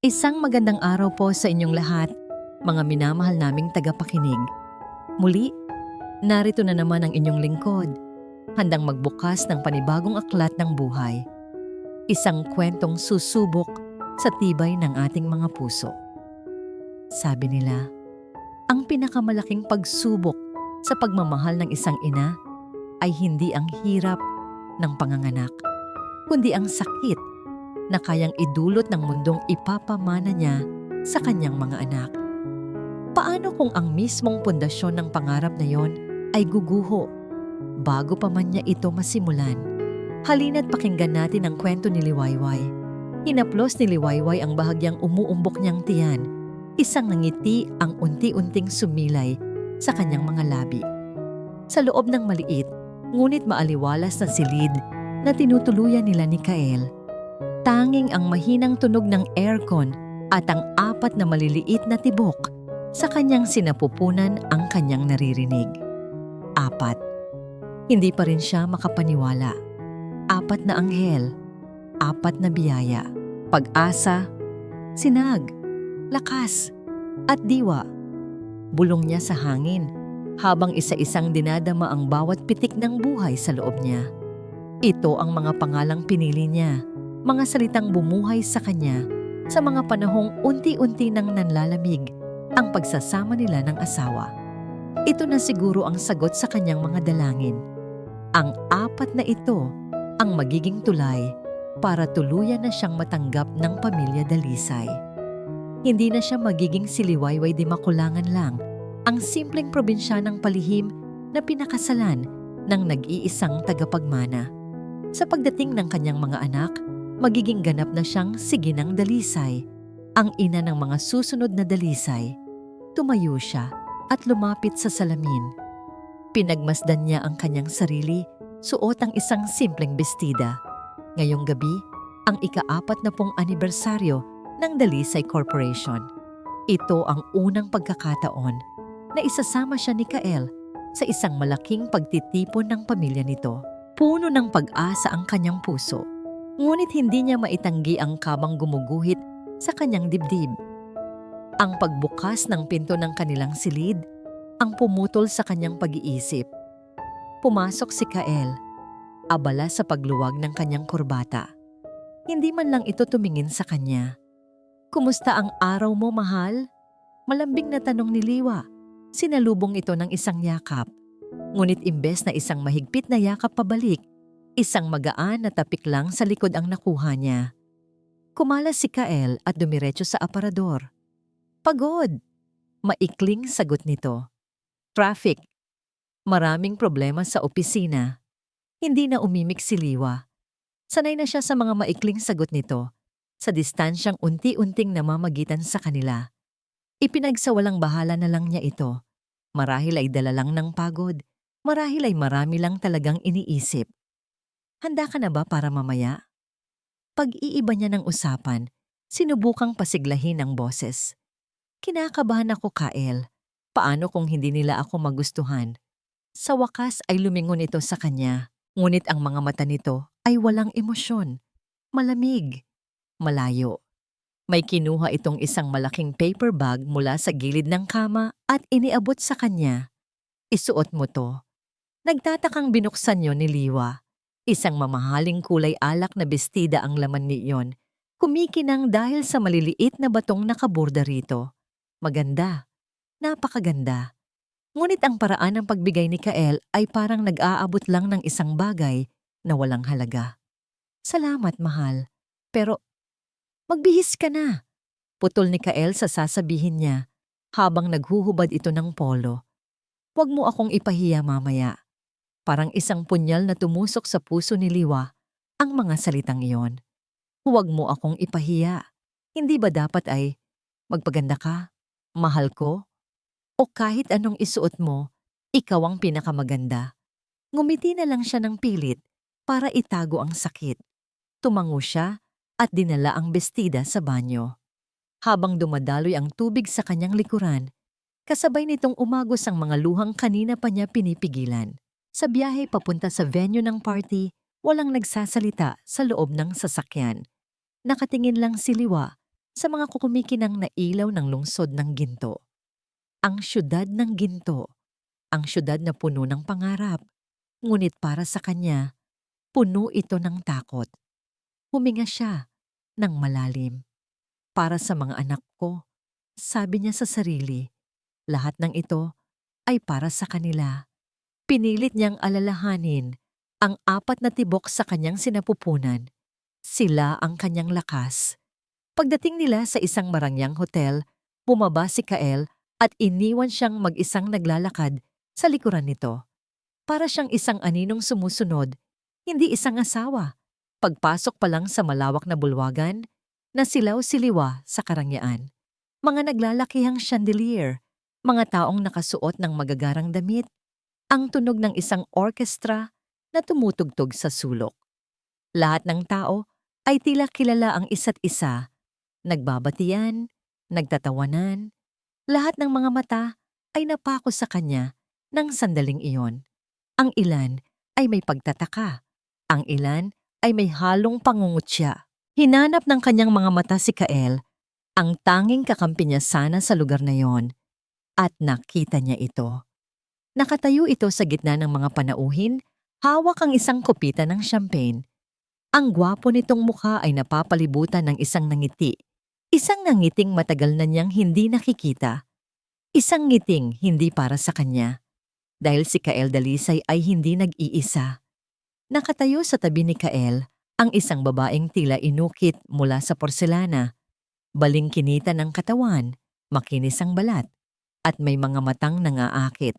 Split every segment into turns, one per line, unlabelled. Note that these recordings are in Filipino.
Isang magandang araw po sa inyong lahat, mga minamahal naming tagapakinig. Muli, narito na naman ang inyong lingkod, handang magbukas ng panibagong aklat ng buhay. Isang kwentong susubok sa tibay ng ating mga puso. Sabi nila, ang pinakamalaking pagsubok sa pagmamahal ng isang ina ay hindi ang hirap ng panganganak, kundi ang sakit na kayang idulot ng mundong ipapamana niya sa kanyang mga anak. Paano kung ang mismong pundasyon ng pangarap na yon ay guguho bago pa man niya ito masimulan? Halina't pakinggan natin ang kwento ni Liwayway. Hinaplos ni Liwayway ang bahagyang umuumbok niyang tiyan. Isang ngiti ang unti-unting sumilay sa kanyang mga labi. Sa loob ng maliit, ngunit maaliwalas na silid na tinutuluyan nila ni Kael, tanging ang mahinang tunog ng aircon at ang apat na maliliit na tibok sa kanyang sinapupunan ang kanyang naririnig. 4. Hindi pa rin siya makapaniwala. 4 na anghel, 4 na biyaya, pag-asa, sinag, lakas, at diwa. Bulong niya sa hangin habang isa-isang dinadama ang bawat pitik ng buhay sa loob niya. Ito ang mga pangalang pinili niya, mga salitang bumuhay sa kanya sa mga panahong unti-unti nang nanlalamig ang pagsasama nila ng asawa. Ito na siguro ang sagot sa kanyang mga dalangin. Ang 4 na ito ang magiging tulay para tuluyan na siyang matanggap ng pamilya Dalisay. Hindi na siya magiging si Liwayway di Makulangan lang, ang simpleng probinsyanang palihim na pinakasalan ng nag-iisang tagapagmana. Sa pagdating ng kanyang mga anak, magiging ganap na siyang si Ginang Dalisay, ang ina ng mga susunod na Dalisay. Tumayo siya at lumapit sa salamin. Pinagmasdan niya ang kanyang sarili, suot ang isang simpleng bestida. Ngayong gabi, ang ika-40 anibersaryo ng Dalisay Corporation. Ito ang unang pagkakataon na isasama siya ni Kael sa isang malaking pagtitipon ng pamilya nito. Puno ng pag-asa ang kanyang puso. Ngunit hindi niya maitanggi ang kabang gumuguhit sa kanyang dibdib. Ang pagbukas ng pinto ng kanilang silid, ang pumutol sa kanyang pag-iisip. Pumasok si Kael, abala sa pagluwag ng kanyang kurbata. Hindi man lang ito tumingin sa kanya. Kumusta ang araw mo, mahal? Malambing na tanong ni Liwa. Sinalubong ito ng isang yakap. Ngunit imbes na isang mahigpit na yakap pabalik, isang magaan na tapik lang sa likod ang nakuha niya. Kumalas si Kael at dumiretso sa aparador. Pagod! Maikling sagot nito. Traffic. Maraming problema sa opisina. Hindi na umimik si Liwa. Sanay na siya sa mga maikling sagot nito, sa distansyang unti-unting namamagitan sa kanila. Ipinagsawalang bahala na lang niya ito. Marahil ay dala lang ng pagod. Marahil ay marami lang talagang iniisip. Handa ka na ba para mamaya? Pag-iiba niya ng usapan, sinubukang pasiglahin ang boses. Kinakabahan ako, Kael. Paano kung hindi nila ako magustuhan? Sa wakas ay lumingon ito sa kanya, ngunit ang mga mata nito ay walang emosyon. Malamig, malayo. May kinuha itong isang malaking paper bag mula sa gilid ng kama at iniabot sa kanya. Isuot mo to. Nagtatakang binuksan yon ni Liwa. Isang mamahaling kulay alak na bestida ang laman niyon. Kumikinang dahil sa maliliit na batong nakaborda rito. Maganda. Napakaganda. Ngunit ang paraan ng pagbigay ni Kael ay parang nag-aabot lang ng isang bagay na walang halaga. Salamat, mahal. Pero magbihis ka na. Putol ni Kael sa sasabihin niya habang naghuhubad ito ng polo. Huwag mo akong ipahiya mamaya. Parang isang punyal na tumusok sa puso ni Liwa ang mga salitang iyon. Huwag mo akong ipahiya. Hindi ba dapat ay magpaganda ka, mahal ko? O kahit anong isuot mo, ikaw ang pinakamaganda. Ngumiti na lang siya ng pilit para itago ang sakit. Tumango siya at dinala ang bestida sa banyo. Habang dumadaloy ang tubig sa kanyang likuran, kasabay nitong umagos ang mga luhang kanina pa niya pinipigilan. Sa biyahe papunta sa venue ng party, walang nagsasalita sa loob ng sasakyan. Nakatingin lang si Liwa sa mga kukumikinang na ilaw ng lungsod ng ginto. Ang siyudad ng ginto, ang siyudad na puno ng pangarap, ngunit para sa kanya, puno ito ng takot. Huminga siya ng malalim. Para sa mga anak ko, sabi niya sa sarili, lahat ng ito ay para sa kanila. Pinilit niyang alalahanin ang 4 na tibok sa kanyang sinapupunan. Sila ang kanyang lakas. Pagdating nila sa isang marangyang hotel, bumaba si Kael at iniwan siyang mag-isang naglalakad sa likuran nito. Para siyang isang aninong sumusunod, hindi isang asawa. Pagpasok pa lang sa malawak na bulwagan, nasilaw-siliwa sa karangyaan. Mga naglalakihang chandelier, mga taong nakasuot ng magagarang damit, ang tunog ng isang orkestra na tumutugtog sa sulok. Lahat ng tao ay tila kilala ang isa't isa. Nagbabatian, nagtatawanan, lahat ng mga mata ay napako sa kanya ng sandaling iyon. Ang ilan ay may pagtataka, ang ilan ay may halong pangungutya. Hinanap ng kanyang mga mata si Kael, ang tanging kakampi niya sana sa lugar na yon, at nakita niya ito. Nakatayo ito sa gitna ng mga panauhin, hawak ang isang kopita ng champagne. Ang gwapo nitong mukha ay napapalibutan ng isang nangiti. Isang nangiting matagal na niyang hindi nakikita. Isang ngiting hindi para sa kanya. Dahil si Kael Dalisay ay hindi nag-iisa. Nakatayo sa tabi ni Kael ang isang babaeng tila inukit mula sa porselana. Balingkinita ng katawan, makinis ang balat, at may mga matang nangaakit.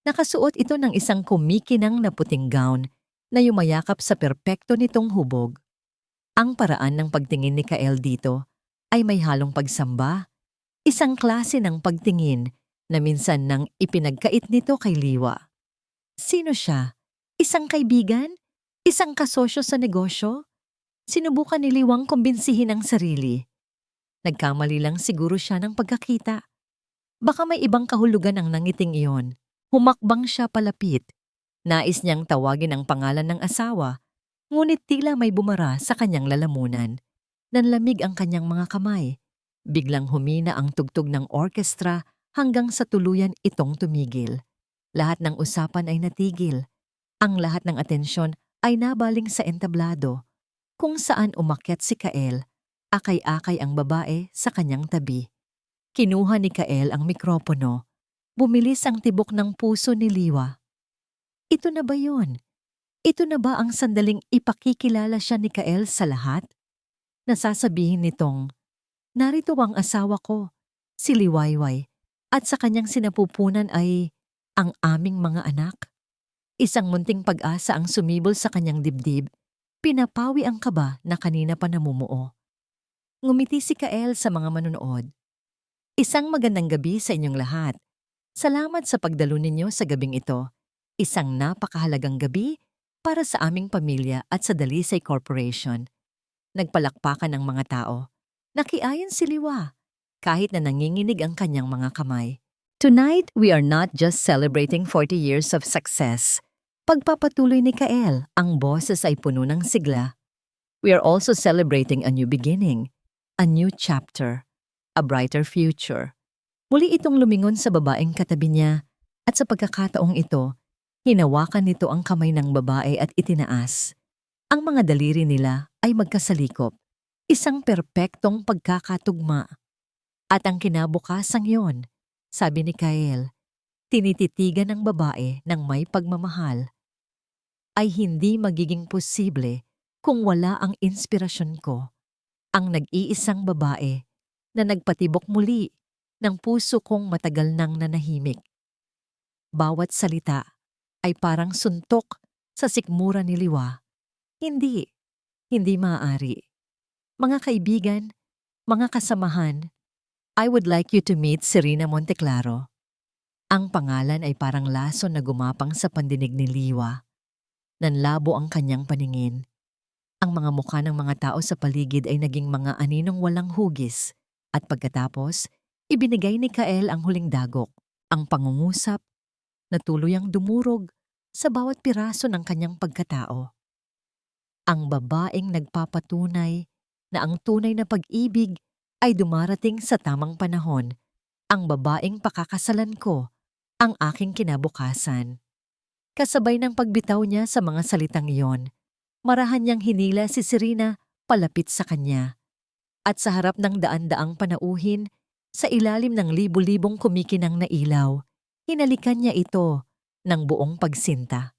Nakasuot ito ng isang kumikinang na puting gown na yumayakap sa perpekto nitong hubog. Ang paraan ng pagtingin ni Kael dito ay may halong pagsamba, isang klase ng pagtingin na minsan nang ipinagkait nito kay Liwa. Sino siya? Isang kaibigan? Isang kasosyo sa negosyo? Sinubukan ni Liwang kumbinsihin ang sarili. Nagkamali lang siguro siya ng pagkakita. Baka may ibang kahulugan ang nangiting iyon. Humakbang siya palapit. Nais niyang tawagin ang pangalan ng asawa, ngunit tila may bumara sa kanyang lalamunan. Nanlamig ang kanyang mga kamay. Biglang humina ang tugtog ng orkestra hanggang sa tuluyan itong tumigil. Lahat ng usapan ay natigil. Ang lahat ng atensyon ay nabaling sa entablado, kung saan umakyat si Kael, akay-akay ang babae sa kanyang tabi. Kinuha ni Kael ang mikropono. Bumilis ang tibok ng puso ni Liwa. Ito na ba yun? Ito na ba ang sandaling ipakikilala siya ni Kael sa lahat? Nasasabihin nitong, narito ang asawa ko, si Liwayway, at sa kanyang sinapupunan ay ang aming mga anak. Isang munting pag-asa ang sumibol sa kanyang dibdib, pinapawi ang kaba na kanina pa namumuo. Ngumiti si Kael sa mga manonood. Isang magandang gabi sa inyong lahat. Salamat sa pagdalo ninyo sa gabing ito. Isang napakahalagang gabi para sa aming pamilya at sa Dalisay Corporation. Nagpalakpakan ang mga tao. Nakiayon si Liwa, kahit na nanginginig ang kanyang mga kamay. Tonight, we are not just celebrating 40 years of success. Pagpapatuloy ni Kael, ang boses ay puno ng sigla. We are also celebrating a new beginning, a new chapter, a brighter future. Muli itong lumingon sa babaeng katabi niya at sa pagkakataong ito, hinawakan nito ang kamay ng babae at itinaas. Ang mga daliri nila ay magkasalikop, isang perpektong pagkakatugma. At ang kinabukasang yon, sabi ni Kael, tinititigan ng babae ng may pagmamahal, ay hindi magiging posible kung wala ang inspirasyon ko, ang nag-iisang babae na nagpatibok muli ng puso kong matagal nang nanahimik. Bawat salita ay parang suntok sa sikmura ni Liwa. Hindi maaari. Mga kaibigan, mga kasamahan, I would like you to meet Serena Monteclaro. Ang pangalan ay parang laso na gumapang sa pandinig ni Liwa. Nanlabo ang kanyang paningin. Ang mga mukha ng mga tao sa paligid ay naging mga aninong walang hugis. At pagkatapos, ibinigay ni Kael ang huling dagok, ang pangungusap, na tuluyang dumurog sa bawat piraso ng kanyang pagkatao. Ang babaeng nagpapatunay na ang tunay na pag-ibig ay dumarating sa tamang panahon. Ang babaeng pakakasalan ko, ang aking kinabukasan. Kasabay ng pagbitaw niya sa mga salitang iyon, marahan niyang hinila si Serena palapit sa kanya. At sa harap ng daan-daang panauhin, sa ilalim ng libu-libong kumikinang na ilaw, hinalikan niya ito ng buong pagsinta.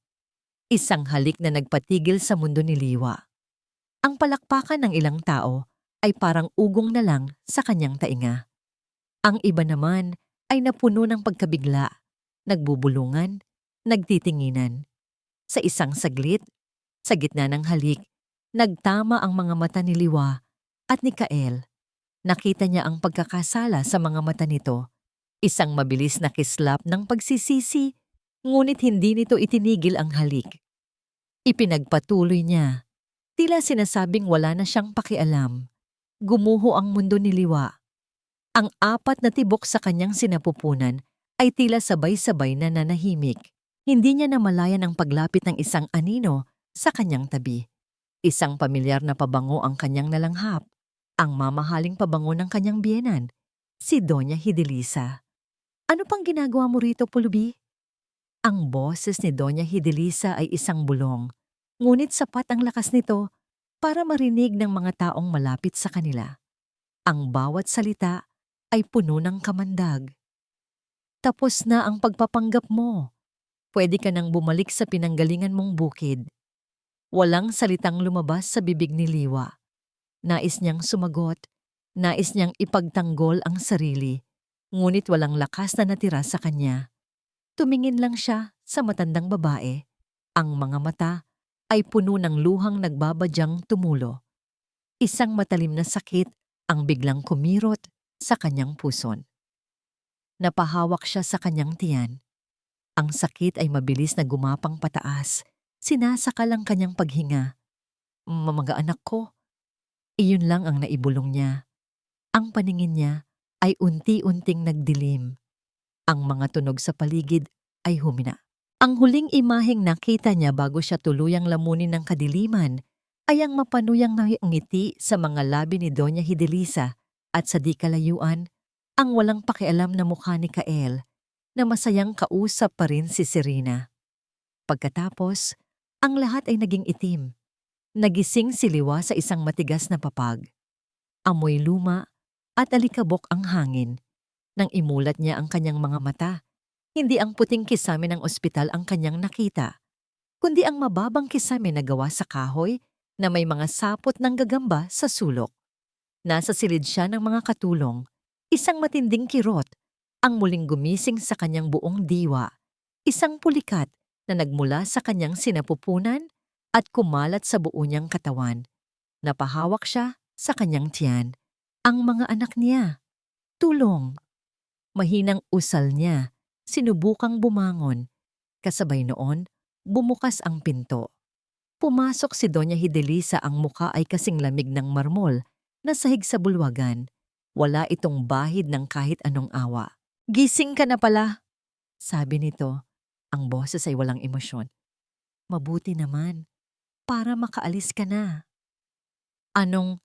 Isang halik na nagpatigil sa mundo ni Liwa. Ang palakpakan ng ilang tao ay parang ugong na lang sa kanyang tainga. Ang iba naman ay napuno ng pagkabigla, nagbubulungan, nagtitinginan. Sa isang saglit, sa gitna ng halik, nagtama ang mga mata ni Liwa at ni Kael. Nakita niya ang pagkakasala sa mga mata nito. Isang mabilis na kislap ng pagsisisi, ngunit hindi nito itinigil ang halik. Ipinagpatuloy niya. Tila sinasabing wala na siyang pakialam. Gumuho ang mundo ni Liwa. Ang 4 na tibok sa kanyang sinapupunan ay tila sabay-sabay na nanahimik. Hindi niya namalayan ang paglapit ng isang anino sa kanyang tabi. Isang pamilyar na pabango ang kanyang nalanghap. Ang mamahaling pabango ng kanyang biyenan, si Doña Fidelisa. Ano pang ginagawa mo rito, Pulubi? Ang boses ni Doña Fidelisa ay isang bulong, ngunit sapat ang lakas nito para marinig ng mga taong malapit sa kanila. Ang bawat salita ay puno ng kamandag. Tapos na ang pagpapanggap mo. Pwede ka nang bumalik sa pinanggalingan mong bukid. Walang salitang lumabas sa bibig ni Liwa. Nais niyang sumagot, nais niyang ipagtanggol ang sarili, ngunit walang lakas na natira sa kanya. Tumingin lang siya sa matandang babae. Ang mga mata ay puno ng luhang nagbabadyang tumulo. Isang matalim na sakit ang biglang kumirot sa kanyang puson. Napahawak siya sa kanyang tiyan. Ang sakit ay mabilis na gumapang pataas. Sinasakal ang kanyang paghinga. Mga anak ko. Iyon lang ang naibulong niya. Ang paningin niya ay unti-unting nagdilim. Ang mga tunog sa paligid ay humina. Ang huling imaheng nakita niya bago siya tuluyang lamunin ng kadiliman ay ang mapanuyang ngiti sa mga labi ni Doña Fidelisa at sa di kalayuan, ang walang pakialam na mukha ni Kael na masayang kausap pa rin si Serena. Pagkatapos, ang lahat ay naging itim. Nagising si Liwa sa isang matigas na papag. Amoy luma at alikabok ang hangin. Nang imulat niya ang kanyang mga mata, hindi ang puting kisame ng ospital ang kanyang nakita, kundi ang mababang kisame na gawa sa kahoy na may mga sapot ng gagamba sa sulok. Nasa silid siya ng mga katulong, isang matinding kirot, ang muling gumising sa kanyang buong diwa, isang pulikat na nagmula sa kanyang sinapupunan at kumalat sa buo niyang katawan. Napahawak siya sa kanyang tiyan. Ang mga anak niya. Tulong. Mahinang usal niya. Sinubukang bumangon. Kasabay noon, bumukas ang pinto. Pumasok si Doña Fidelisa, ang muka ay kasing lamig ng marmol na sahig sa bulwagan. Wala itong bahid ng kahit anong awa. Gising ka na pala, sabi nito. Ang boses ay walang emosyon. Mabuti naman. Para makaalis ka na. Anong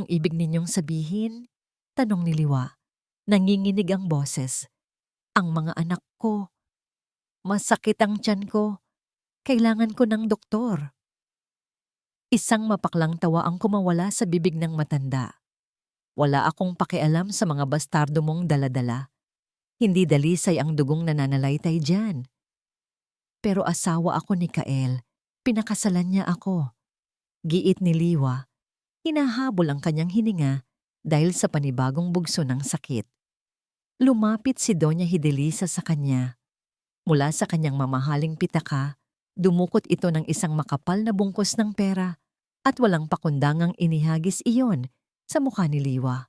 ibig ninyong sabihin? Tanong ni Liwa. Nanginginig ang boses. Ang mga anak ko. Masakit ang tiyan ko. Kailangan ko ng doktor. Isang mapaklang tawa ang kumawala sa bibig ng matanda. Wala akong pakialam sa mga bastardo mong daladala. Hindi dalisay ang dugong nananalaytay dyan. Pero asawa ako ni Kael. Pinakasalan niya ako. Giit ni Liwa. Hinahabol ang kanyang hininga dahil sa panibagong bugso ng sakit. Lumapit si Doña Fidelisa sa kanya. Mula sa kanyang mamahaling pitaka, dumukot ito ng isang makapal na bungkos ng pera at walang pakundangang inihagis iyon sa mukha ni Liwa.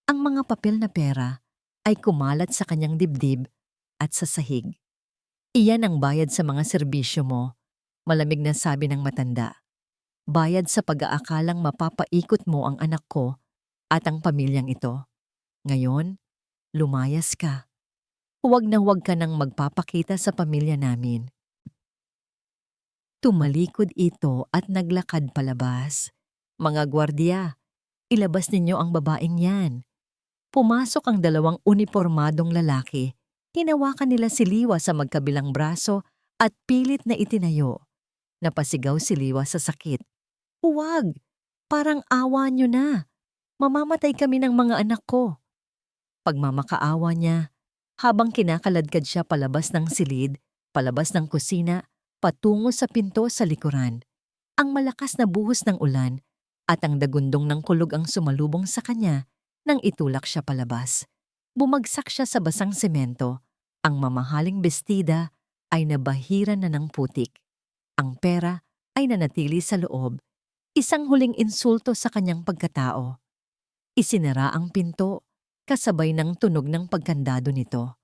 Ang mga papel na pera ay kumalat sa kanyang dibdib at sa sahig. Iyan ang bayad sa mga serbisyo mo, malamig na sabi ng matanda. Bayad sa pag-aakalang mapapaikot mo ang anak ko at ang pamilyang ito. Ngayon, lumayas ka. Huwag na huwag ka nang magpapakita sa pamilya namin. Tumalikod ito at naglakad palabas. Mga gwardiya, Ilabas ninyo ang babaeng yan. Pumasok ang dalawang unipormadong lalaki. Hinawakan nila si Liwa sa magkabilang braso at pilit na itinayo. Napasigaw si Liwa sa sakit. Huwag! Parang awa nyo na. Mamamatay kami ng mga anak ko. Pagmamakaawa niya, habang kinakaladkad siya palabas ng silid, palabas ng kusina, patungo sa pinto sa likuran. Ang malakas na buhos ng ulan at ang dagundong ng kulog ang sumalubong sa kanya nang itulak siya palabas. Bumagsak siya sa basang semento. Ang mamahaling bestida ay nabahiran na ng putik. Ang pera ay nanatili sa loob. Isang huling insulto sa kanyang pagkatao. Isinara ang pinto, kasabay ng tunog ng pagkandado nito.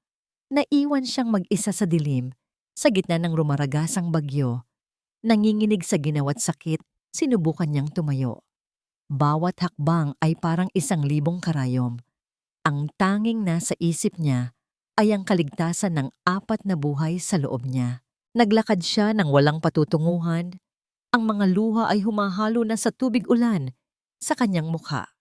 Naiwan siyang mag-isa sa dilim, sa gitna ng rumaragasang bagyo. Nanginginig sa ginawa't sakit, sinubukan niyang tumayo. Bawat hakbang ay parang 1,000 karayom. Ang tanging nasa isip niya ay ang kaligtasan ng 4 na buhay sa loob niya. Naglakad siya ng walang patutunguhan. Ang mga luha ay humahalo na sa tubig ulan sa kanyang mukha.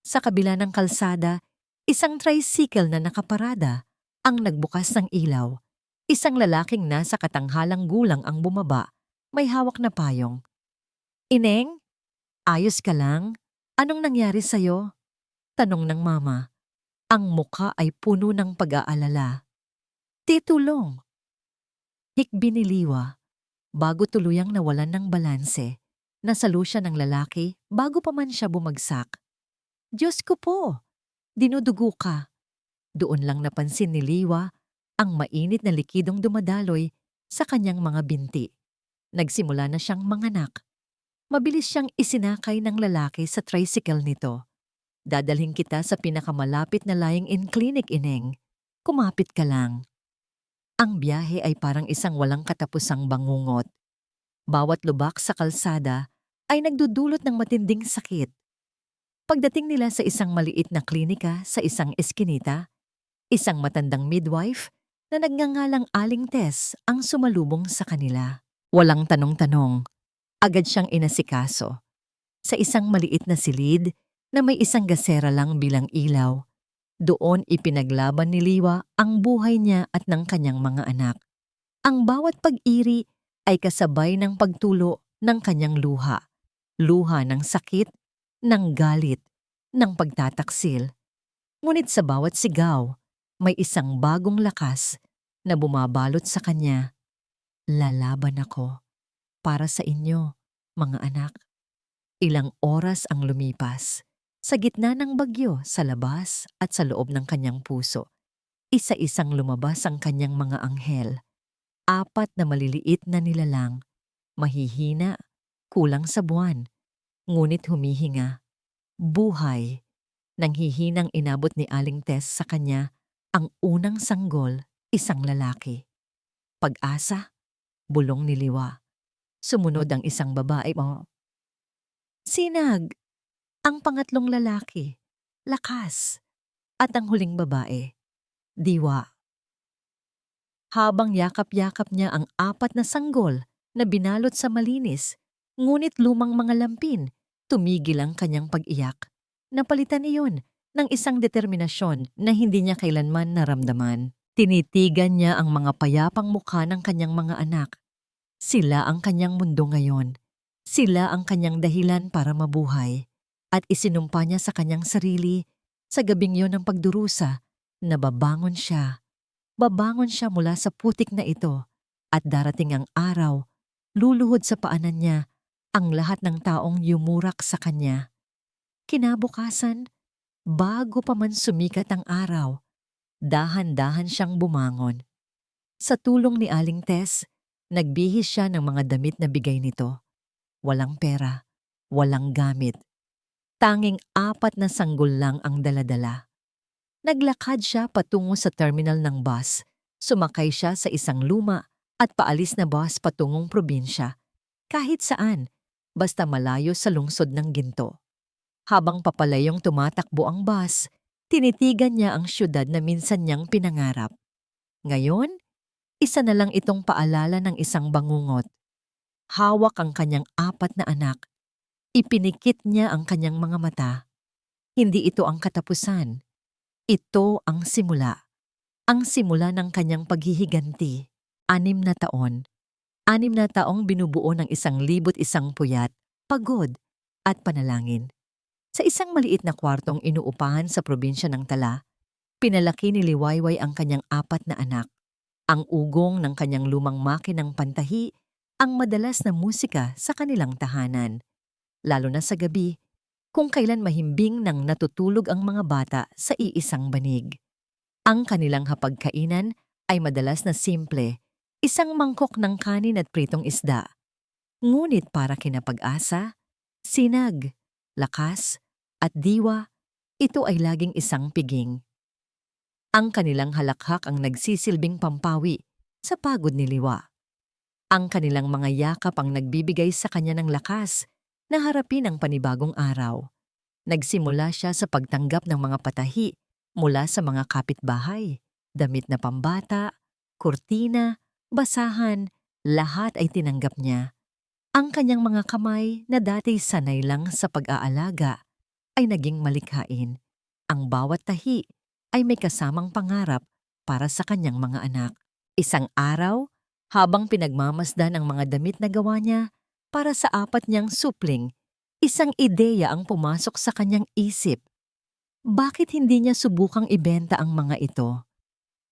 Sa kabila ng kalsada, isang tricycle na nakaparada ang nagbukas ng ilaw. Isang lalaking nasa katanghalang gulang ang bumaba, may hawak na payong. Ineng, ayos ka lang? Anong nangyari sa'yo? Tanong ng mama. Ang mukha ay puno ng pag-aalala. Titulong. Hikbi ni Liwa. Bago tuluyang nawalan ng balanse, nasalo siya ng lalaki bago pa man siya bumagsak. Diyos ko po! Dinudugo ka. Doon lang napansin ni Liwa ang mainit na likidong dumadaloy sa kanyang mga binti. Nagsimula na siyang manganak. Mabilis siyang isinakay ng lalaki sa tricycle nito. Dadalhin kita sa pinakamalapit na lying-in clinic, Ineng. Kumapit ka lang. Ang biyahe ay parang isang walang katapusang bangungot. Bawat lubak sa kalsada ay nagdudulot ng matinding sakit. Pagdating nila sa isang maliit na klinika sa isang eskinita, isang matandang midwife na nagngangalang Aling Tess ang sumalubong sa kanila. Walang tanong-tanong, agad siyang inasikaso. Sa isang maliit na silid na may isang gasera lang bilang ilaw, doon ipinaglaban ni Liwa ang buhay niya at ng kanyang mga anak. Ang bawat pag-iri ay kasabay ng pagtulo ng kanyang luha. Luha ng sakit, ng galit, ng pagtataksil. Ngunit sa bawat sigaw, may isang bagong lakas na bumabalot sa kanya. Lalaban ako para sa inyo, mga anak. Ilang oras ang lumipas. Sa gitna ng bagyo sa labas at sa loob ng kanyang puso, isa-isang lumabas ang kanyang mga anghel. 4 na maliliit na nilalang, mahihina, kulang sa buwan, ngunit humihinga. Buhay. Nang hihinang inabot ni Aling Tess sa kanya ang unang sanggol, isang lalaki. Pag-asa, bulong ni Liwa. Sumunod ang isang babae. Sinag. Ang pangatlong lalaki, lakas, at ang huling babae, diwa. Habang yakap-yakap niya ang 4 na sanggol na binalot sa malinis, ngunit lumang mga lampin, tumigil ang kanyang pag-iyak. Napalitan iyon ng isang determinasyon na hindi niya kailanman naramdaman. Tinitigan niya ang mga payapang mukha ng kanyang mga anak. Sila ang kanyang mundo ngayon. Sila ang kanyang dahilan para mabuhay. At isinumpa niya sa kanyang sarili, sa gabing yon ng pagdurusa, na babangon siya. Babangon siya mula sa putik na ito, at darating ang araw, luluhod sa paanan niya ang lahat ng taong yumurak sa kanya. Kinabukasan, bago pa man sumikat ang araw, dahan-dahan siyang bumangon. Sa tulong ni Aling Tess, nagbihis siya ng mga damit na bigay nito. Walang pera, walang gamit. Tanging 4 na sanggol lang ang daladala. Naglakad siya patungo sa terminal ng bus. Sumakay siya sa isang luma at paalis na bus patungong probinsya. Kahit saan, basta malayo sa lungsod ng ginto. Habang papalayong tumatakbo ang bus, tinitigan niya ang syudad na minsan niyang pinangarap. Ngayon, isa na lang itong paalala ng isang bangungot. Hawak ang kanyang 4 na anak. Ipinikit niya ang kanyang mga mata. Hindi ito ang katapusan. Ito ang simula. Ang simula ng kanyang paghihiganti. 6 na taon. 6 na taong binubuo ng 1,001 puyat, pagod, at panalangin. Sa isang maliit na kwartong inuupahan sa probinsya ng Tala, pinalaki ni Liwayway ang kanyang 4 na anak. Ang ugong ng kanyang lumang makinang pantahi ang madalas na musika sa kanilang tahanan, lalo na sa gabi, kung kailan mahimbing nang natutulog ang mga bata sa iisang banig. Ang kanilang hapagkainan ay madalas na simple, isang mangkok ng kanin at pritong isda. Ngunit para kina Pag-asa, Sinag, Lakas, at Diwa, ito ay laging isang piging. Ang kanilang halakhak ang nagsisilbing pampawi sa pagod ni Liwa. Ang kanilang mga yakap ang nagbibigay sa kanya ng lakas na harapin ang panibagong araw. Nagsimula siya sa pagtanggap ng mga patahi mula sa mga kapitbahay, damit na pambata, kurtina, basahan, lahat ay tinanggap niya. Ang kanyang mga kamay na dati sanay lang sa pag-aalaga ay naging malikhain. Ang bawat tahi ay may kasamang pangarap para sa kanyang mga anak. Isang araw, habang pinagmamasdan ang mga damit na gawa niya para sa 4 niyang supling, isang ideya ang pumasok sa kanyang isip. Bakit hindi niya subukang ibenta ang mga ito?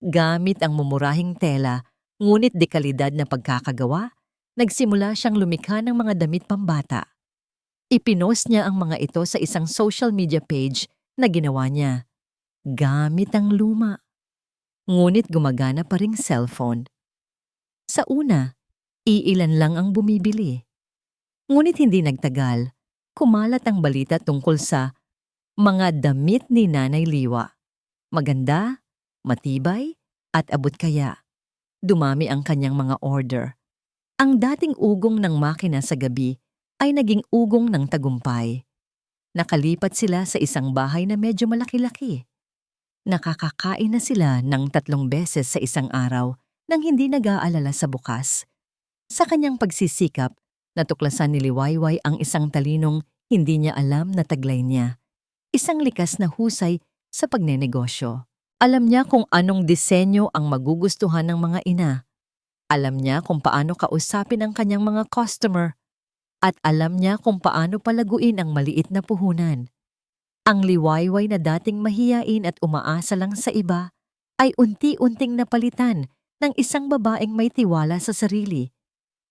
Gamit ang mumurahing tela, ngunit dekalidad na pagkakagawa, nagsimula siyang lumikha ng mga damit pambata. Ipinost niya ang mga ito sa isang social media page na ginawa niya, gamit ang luma. Ngunit gumagana pa ring cellphone. Sa una, iilan lang ang bumibili. Ngunit hindi nagtagal, kumalat ang balita tungkol sa mga damit ni Nanay Liwa. Maganda, matibay, at abot kaya. Dumami ang kanyang mga order. Ang dating ugong ng makina sa gabi ay naging ugong ng tagumpay. Nakalipat sila sa isang bahay na medyo malaki-laki. Nakakakain na sila ng 3 beses sa isang araw nang hindi nag-aalala sa bukas. Sa kanyang pagsisikap, natuklasan ni Liwayway ang isang talinong hindi niya alam na taglay niya. Isang likas na husay sa pagnenegosyo. Alam niya kung anong disenyo ang magugustuhan ng mga ina. Alam niya kung paano kausapin ang kanyang mga customer. At alam niya kung paano palaguin ang maliit na puhunan. Ang Liwayway na dating mahiyain at umaasa lang sa iba ay unti-unting napalitan ng isang babaeng may tiwala sa sarili.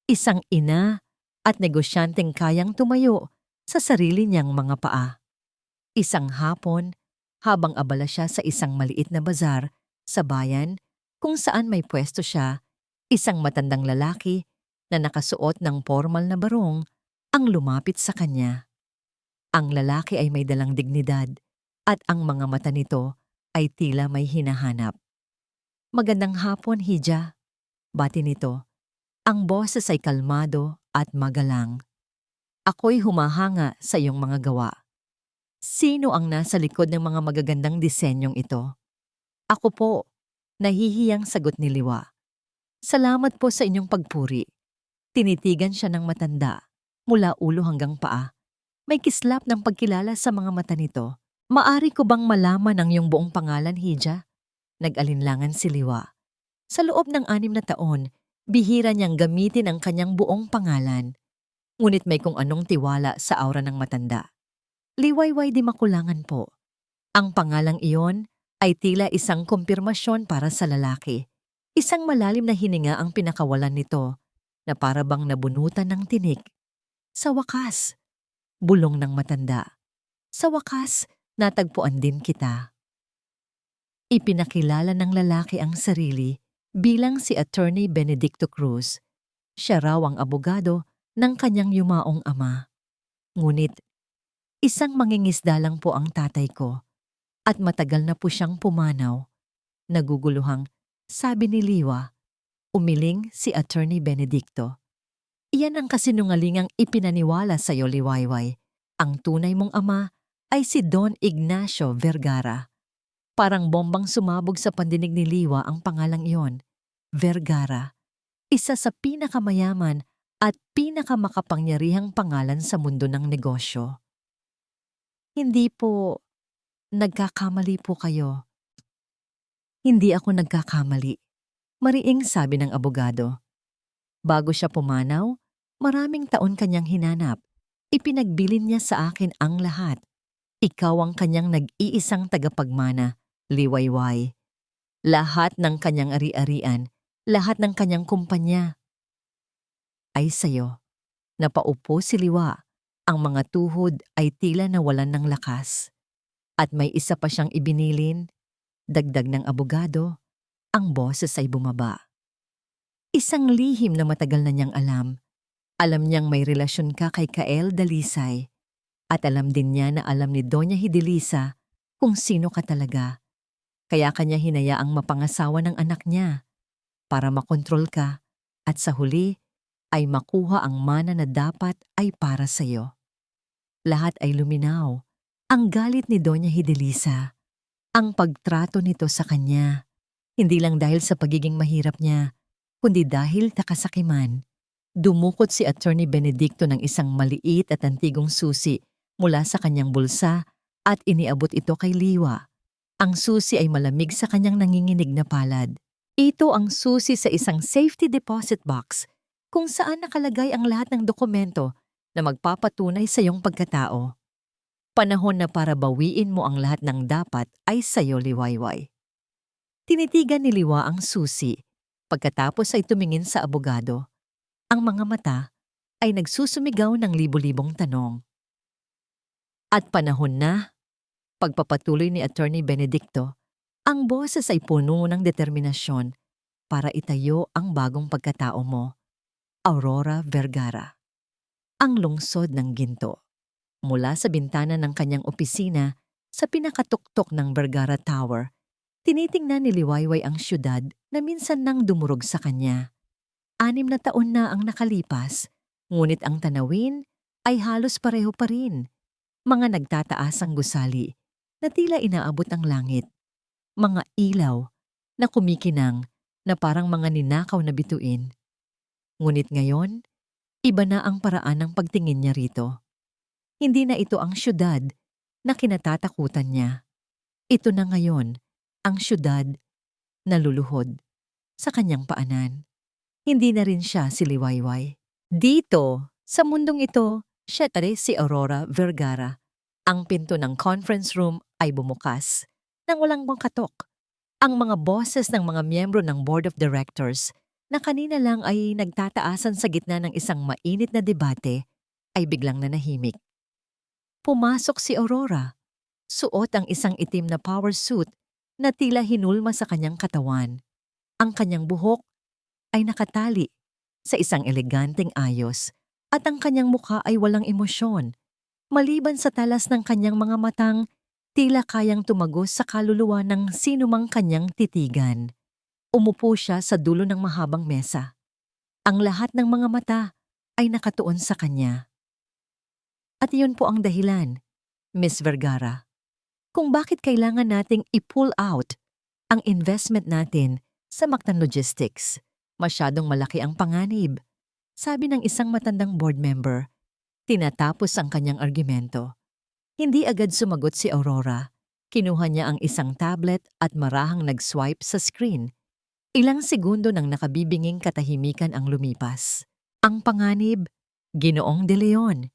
Isang ina at negosyanteng kayang tumayo sa sarili niyang mga paa. Isang hapon, habang abala siya sa isang maliit na bazar sa bayan kung saan may pwesto siya, isang matandang lalaki na nakasuot ng formal na barong ang lumapit sa kanya. Ang lalaki ay may dalang dignidad at ang mga mata nito ay tila may hinahanap. "Magandang hapon, Hija," bati nito. Ang boses ay kalmado at magalang. "Ako'y humahanga sa iyong mga gawa. Sino ang nasa likod ng mga magagandang disenyong ito?" "Ako po," nahihiyang sagot ni Liwa. "Salamat po sa inyong pagpuri." Tinitigan siya ng matanda, mula ulo hanggang paa. May kislap ng pagkilala sa mga mata nito. "Maari ko bang malaman ang iyong buong pangalan, Hija?" Nag-alinlangan si Liwa. Sa loob ng 6 na taon, bihira niyang gamitin ang kanyang buong pangalan. Ngunit may kung anong tiwala sa aura ng matanda. "Liwayway di makulangan po." Ang pangalang iyon ay tila isang kumpirmasyon para sa lalaki. Isang malalim na hininga ang pinakawalan nito na para bang nabunutan ng tinik. "Sa wakas," bulong ng matanda. "Sa wakas, natagpuan din kita." Ipinakilala ng lalaki ang sarili bilang si Attorney Benedicto Cruz. Siya raw ang abogado ng kanyang yumaong ama. Ngunit, isang mangingisda lang po ang tatay ko at matagal na po siyang pumanaw. Naguguluhang sabi ni Liwa, umiling si Attorney Benedicto. "Iyan ang kasinungalingang ipinaniwala sa iyo, Liwayway. Ang tunay mong ama ay si Don Ignacio Vergara." Parang bombang sumabog sa pandinig ni Liwa ang pangalang iyon. Vergara, isa sa pinakamayaman at pinakamakapangyarihang pangalan sa mundo ng negosyo. "Hindi po," nagkakamali po kayo. Hindi ako nagkakamali, mariing sabi ng abogado. Bago siya pumanaw, maraming taon kanyang hinanap. Ipinagbilin niya sa akin ang lahat. Ikaw ang kanyang nag-iisang tagapagmana, liwayway. Lahat ng kanyang ari-arian, lahat ng kanyang kumpanya ay sayo. Napaupo si Liwa. Ang mga tuhod ay tila nawalan ng lakas. At may isa pa siyang ibinilin, dagdag ng abogado, ang boses ay bumaba. Isang lihim na matagal na niyang alam. Alam niyang may relasyon ka kay Kael Dalisay. At alam din niya na alam ni Doña Hidilisa kung sino ka talaga. Kaya kanya hinayaang mapangasawa ng anak niya para makontrol ka at sa huli ay makuha ang mana na dapat ay para sa'yo. Lahat ay luminaw. Ang galit ni Doña Hidilisa, ang pagtrato nito sa kanya, hindi lang dahil sa pagiging mahirap niya, kundi dahil nakasakiman. Dumukot si Attorney Benedicto ng isang maliit at antigong susi mula sa kanyang bulsa at iniabot ito kay Liwa. Ang susi ay malamig sa kanyang nanginginig na palad. Ito ang susi sa isang safety deposit box kung saan nakalagay ang lahat ng dokumento na magpapatunay sa iyong pagkatao. Panahon na para bawiin mo ang lahat ng dapat ay sayo, Liwayway. Tinitigan ni Liwa ang susi. Pagkatapos ay tumingin sa abogado. Ang mga mata ay nagsusumigaw ng libu-libong tanong. At panahon na, pagpapatuloy ni Attorney Benedicto, ang boses ay puno ng determinasyon para itayo ang bagong pagkatao mo, Aurora Vergara. Ang lungsod ng ginto. Mula sa bintana ng kanyang opisina sa pinakatuktok ng Vergara Tower, tinitingnan ni Liwayway ang syudad na minsan nang dumurog sa kanya. 6 na taon na ang nakalipas, ngunit ang tanawin ay halos pareho pa rin. Mga nagtataas ang gusali na tila inaabot ang langit. Mga ilaw na kumikinang na parang mga ninakaw na bituin. Ngunit ngayon, iba na ang paraan ng pagtingin niya rito. Hindi na ito ang syudad na kinatatakutan niya. Ito na ngayon ang syudad na luluhod sa kanyang paanan. Hindi na rin siya si Liwayway. Dito, sa mundong ito, siya si Aurora Vergara. Ang pinto ng conference room ay bumukas nang walang makatok. Ang mga boses ng mga miyembro ng Board of Directors na kanina lang ay nagtataasan sa gitna ng isang mainit na debate ay biglang nanahimik. Pumasok si Aurora. Suot ang isang itim na power suit na tila hinulma sa kanyang katawan. Ang kanyang buhok ay nakatali sa isang eleganteng ayos at ang kanyang mukha ay walang emosyon. Maliban sa talas ng kanyang mga matang, tila kayang tumagos sa kaluluwa ng sinumang kanyang titigan. Umupo siya sa dulo ng mahabang mesa. Ang lahat ng mga mata ay nakatuon sa kanya. At iyon po ang dahilan, Miss Vergara, kung bakit kailangan nating i-pull out ang investment natin sa Mactan Logistics. Masyadong malaki ang panganib, sabi ng isang matandang board member. Tinatapos ang kanyang argumento. Hindi agad sumagot si Aurora. Kinuha niya ang isang tablet at marahang nag-swipe sa screen. Ilang segundo nang nakabibinging katahimikan ang lumipas. Ang panganib, Ginoong De Leon.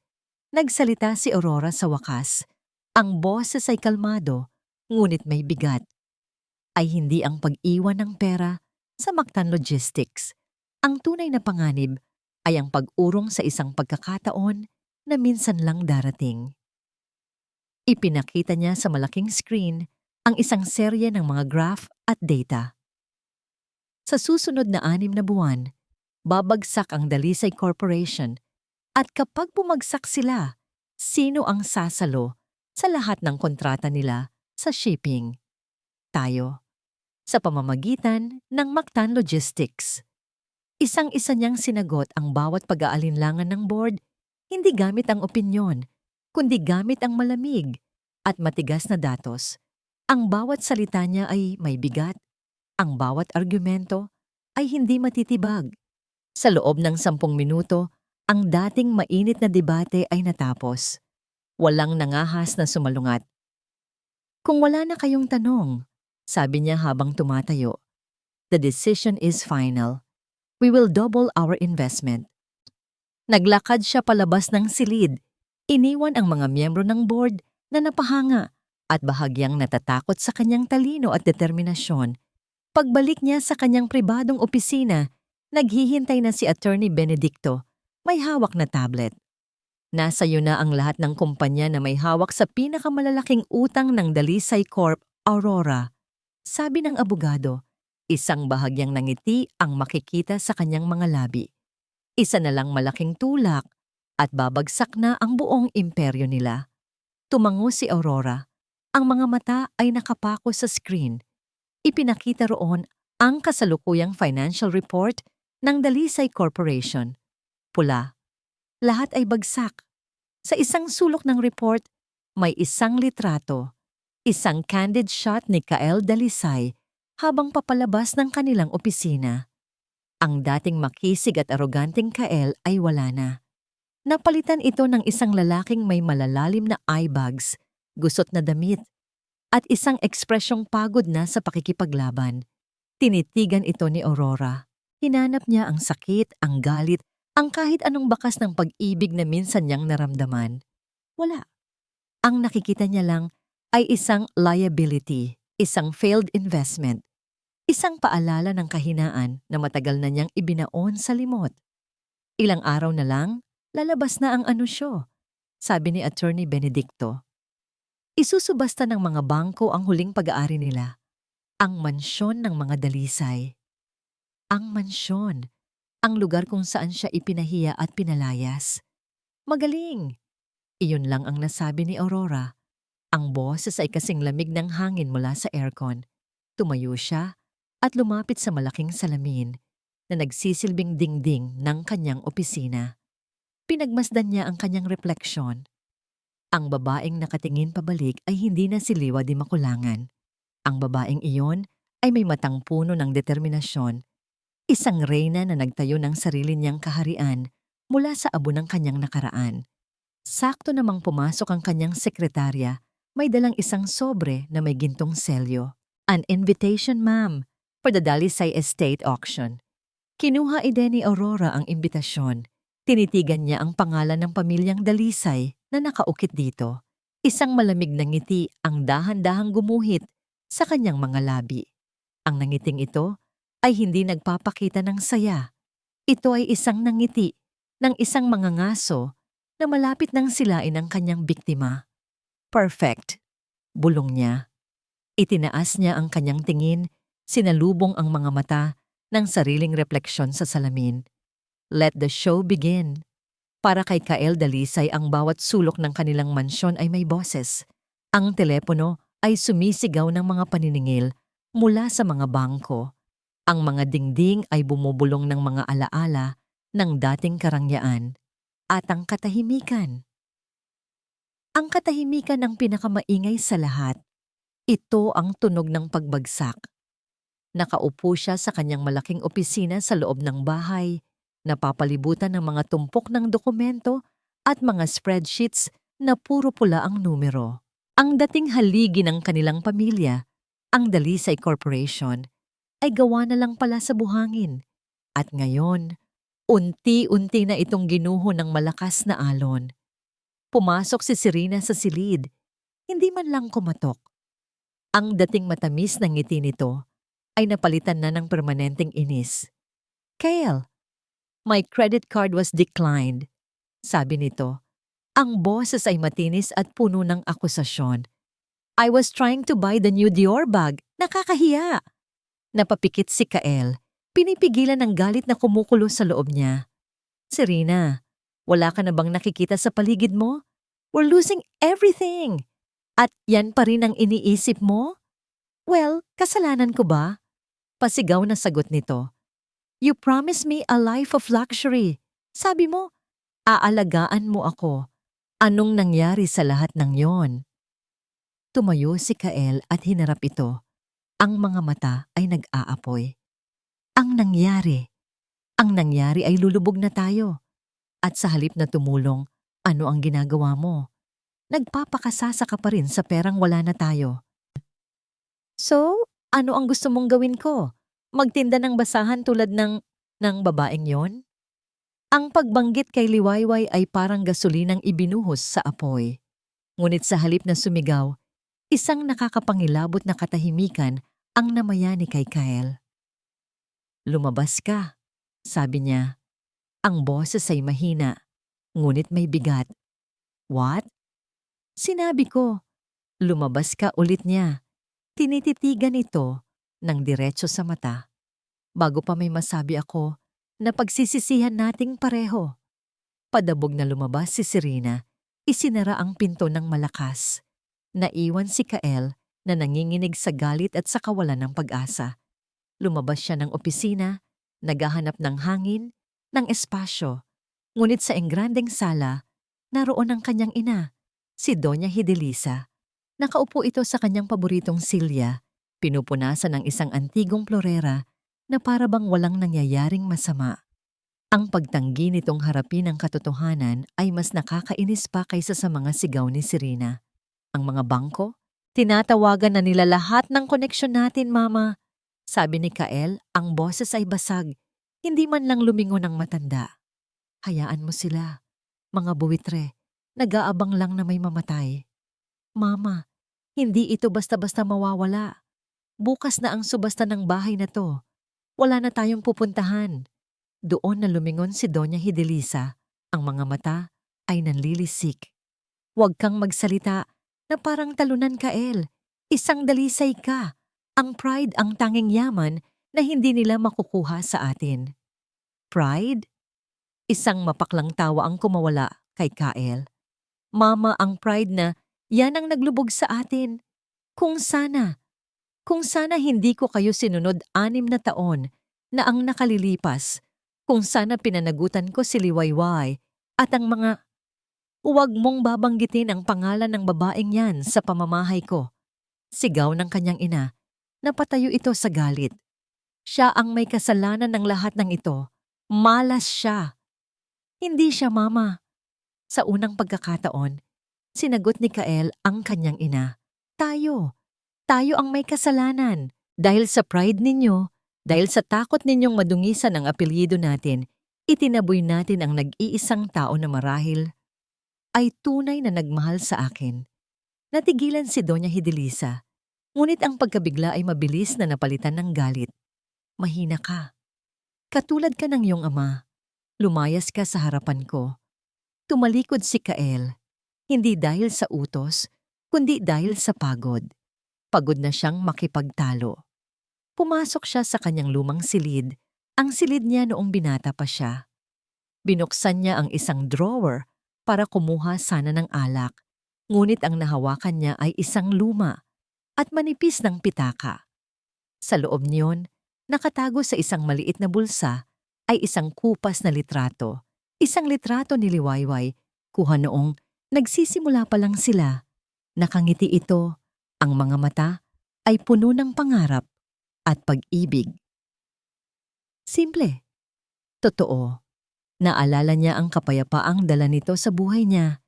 Nagsalita si Aurora sa wakas. Ang boses ay kalmado, ngunit may bigat. Ay hindi ang pag-iwan ng pera sa Mactan Logistics. Ang tunay na panganib ay ang pag-urong sa isang pagkakataon na minsan lang darating. Ipinakita niya sa malaking screen ang isang serye ng mga graph at data. Sa susunod na 6 na buwan, babagsak ang Dalisay Corporation at kapag bumagsak sila, sino ang sasalo sa lahat ng kontrata nila sa shipping? Tayo. Sa pamamagitan ng Mactan Logistics. Isang-isa niyang sinagot ang bawat pag-aalinlangan ng board, hindi gamit ang opinyon, kundi gamit ang malamig at matigas na datos. Ang bawat salita niya ay may bigat, ang bawat argumento ay hindi matitibag. Sa loob ng 10 minuto, ang dating mainit na debate ay natapos. Walang nangahas na sumalungat. Kung wala na kayong tanong, sabi niya habang tumatayo, the decision is final. We will double our investment. Naglakad siya palabas ng silid. Iniwan ang mga miyembro ng board na napahanga at bahagyang natatakot sa kanyang talino at determinasyon. Pagbalik niya sa kanyang pribadong opisina, naghihintay na si Attorney Benedicto, may hawak na tablet. Nasa iyo na ang lahat ng kumpanya na may hawak sa pinakamalalaking utang ng Dalisay Corp, Aurora. Sabi ng abogado, isang bahagyang nangiti ang makikita sa kanyang mga labi. Isa na lang malaking tulak at babagsak na ang buong imperyo nila. Tumango si Aurora. Ang mga mata ay nakapako sa screen. Ipinakita roon ang kasalukuyang financial report ng Dalisay Corporation. Pula. Lahat ay bagsak. Sa isang sulok ng report, may isang litrato, isang candid shot ni Kael Dalisay habang papalabas ng kanilang opisina. Ang dating makisig at aroganteng Kael ay wala na. Napalitan ito ng isang lalaking may malalalim na eye bags, gusot na damit, at isang ekspresyong pagod na sa pakikipaglaban. Tinitigan ito ni Aurora. Hinanap niya ang sakit, ang galit, ang kahit anong bakas ng pag-ibig na minsan niyang naramdaman. Wala. Ang nakikita niya lang ay isang liability, isang failed investment, isang paalala ng kahinaan na matagal na niyang ibinaon sa limot. Ilang araw na lang, lalabas na ang anusyo, sabi ni Attorney Benedicto. Isusubasta ng mga bangko ang huling pag-aari nila, ang mansyon ng mga Dalisay. Ang mansyon, ang lugar kung saan siya ipinahiya at pinalayas. Magaling! Iyon lang ang nasabi ni Aurora. Ang boses ay kasing lamig ng hangin mula sa aircon. Tumayo siya at lumapit sa malaking salamin na nagsisilbing dingding ng kanyang opisina. Pinagmasdan niya ang kanyang refleksyon. Ang babaeng nakatingin pabalik ay hindi na si Liwa di Makulangan. Ang babaeng iyon ay may matang puno ng determinasyon, isang reyna na nagtayo ng sarili niyang kaharian mula sa abo ng kanyang nakaraan. Sakto namang pumasok ang kanyang sekretarya, may dalang isang sobre na may gintong selyo. An invitation, ma'am, for the Dalisay Estate Auction. Kinuha ni Aurora ang imbitasyon. Tinitigan niya ang pangalan ng pamilyang Dalisay na nakaukit dito. Isang malamig na ngiti ang dahan-dahang gumuhit sa kanyang mga labi. Ang nangiting ito ay hindi nagpapakita ng saya. Ito ay isang nangiti ng isang mangangaso na malapit nang silain ang kanyang biktima. Perfect, bulong niya. Itinaas niya ang kanyang tingin, sinalubong ang mga mata ng sariling refleksyon sa salamin. Let the show begin. Para kay Kael Dalisay ang bawat sulok ng kanilang mansyon ay may boses. Ang telepono ay sumisigaw ng mga paniningil mula sa mga bangko. Ang mga dingding ay bumubulong ng mga alaala ng dating karangyaan. At ang katahimikan. Ang katahimikan ang pinakamaingay sa lahat. Ito ang tunog ng pagbagsak. Nakaupo siya sa kanyang malaking opisina sa loob ng bahay, napapalibutan ng mga tumpok ng dokumento at mga spreadsheets na puro pula ang numero. Ang dating haligi ng kanilang pamilya, ang Dalisay Corporation, ay gawa na lang pala sa buhangin. At ngayon, unti-unti na itong ginuho ng malakas na alon. Pumasok si Serena sa silid, hindi man lang kumatok. Ang dating matamis ng ngiti nito ay napalitan na ng permanenteng inis. Kael, my credit card was declined, sabi nito. Ang boses ay matinis at puno ng akusasyon. I was trying to buy the new Dior bag. Nakakahiya. Napapikit si Kael. Pinipigilan ng galit na kumukulo sa loob niya. Serena, wala ka na bang nakikita sa paligid mo? We're losing everything. At yan pa rin ang iniisip mo? Well, kasalanan ko ba? Pasigaw na sagot nito. You promised me a life of luxury. Sabi mo, aalagaan mo ako. Anong nangyari sa lahat ng yon? Tumayo si Kael at hinarap ito. Ang mga mata ay nag-aapoy. Ang nangyari ay lulubog na tayo. At sa halip na tumulong, ano ang ginagawa mo? Nagpapakasasa ka pa rin sa perang wala na tayo. So, ano ang gusto mong gawin ko? Magtinda ng basahan tulad ng babaeng yon? Ang pagbanggit kay Liwayway ay parang gasolinang ibinuhos sa apoy. Ngunit sa halip na sumigaw, isang nakakapangilabot na katahimikan ang namayani kay Kyle. Lumabas ka, sabi niya. Ang boses ay mahina, ngunit may bigat. What? Sinabi ko. Lumabas ka ulit niya. Tinititigan ito ng diretso sa mata. Bago pa may masabi ako na pagsisisihan nating pareho. Padabog na lumabas si Serena, isinara ang pinto ng malakas. Naiwan si Kael na nanginginig sa galit at sa kawalan ng pag-asa. Lumabas siya ng opisina, naghahanap ng hangin, ng espasyo. Ngunit sa engrandeng sala, naroon ang kanyang ina, si Doña Hidelisa. Nakaupo ito sa kanyang paboritong silya, pinupunasan ng isang antigong florera na para bang walang nangyayaring masama. Ang pagtanggi nitong harapin ang katotohanan ay mas nakakainis pa kaysa sa mga sigaw ni Serena. Ang mga bangko, tinatawagan na nila lahat ng koneksyon natin, Mama. Sabi ni Kael, ang boses ay basag, hindi man lang lumingon ang matanda. Hayaan mo sila, mga buwitre, nag-aabang lang na may mamatay. Mama, hindi ito basta-basta mawawala. Bukas na ang subasta ng bahay na to. Wala na tayong pupuntahan. Doon na lumingon si Doña Hidelisa. Ang mga mata ay nanlilisik. Huwag kang magsalita na parang talunan ka, El. Isang dalisay ka. Ang pride ang tanging yaman na hindi nila makukuha sa atin. Pride? Isang mapaklang tawa ang kumawala kay Kael. Mama, ang pride na yan ang naglubog sa atin. Kung sana hindi ko kayo sinunod 6 na taon na ang nakalilipas, kung sana pinanagutan ko si Liwayway at ang mga... Huwag mong babanggitin ang pangalan ng babaeng yan sa pamamahay ko. Sigaw ng kanyang ina. Napatayo ito sa galit. Siya ang may kasalanan ng lahat ng ito. Malas siya. Hindi siya, Mama. Sa unang pagkakataon, sinagot ni Kael ang kanyang ina. Tayo ang may kasalanan. Dahil sa pride ninyo, dahil sa takot ninyong madungisan ang apelyido natin, itinaboy natin ang nag-iisang tao na marahil ay tunay na nagmahal sa akin. Natigilan si Doña Hidelisa, ngunit ang pagkabigla ay mabilis na napalitan ng galit. Mahina ka. Katulad ka ng iyong ama. Lumayas ka sa harapan ko. Tumalikod si Kael, hindi dahil sa utos, kundi dahil sa pagod. Pagod na siyang makipagtalo. Pumasok siya sa kanyang lumang silid, ang silid niya noong binata pa siya. Binuksan niya ang isang drawer para kumuha sana ng alak, ngunit ang nahawakan niya ay isang luma at manipis ng pitaka. Sa loob niyon, nakatago sa isang maliit na bulsa ay isang kupas na litrato. Isang litrato ni Liwayway, kuha noong nagsisimula pa lang sila. Nakangiti ito, ang mga mata ay puno ng pangarap at pag-ibig. Simple. Totoo. Naalala niya ang kapayapaang dala nito sa buhay niya.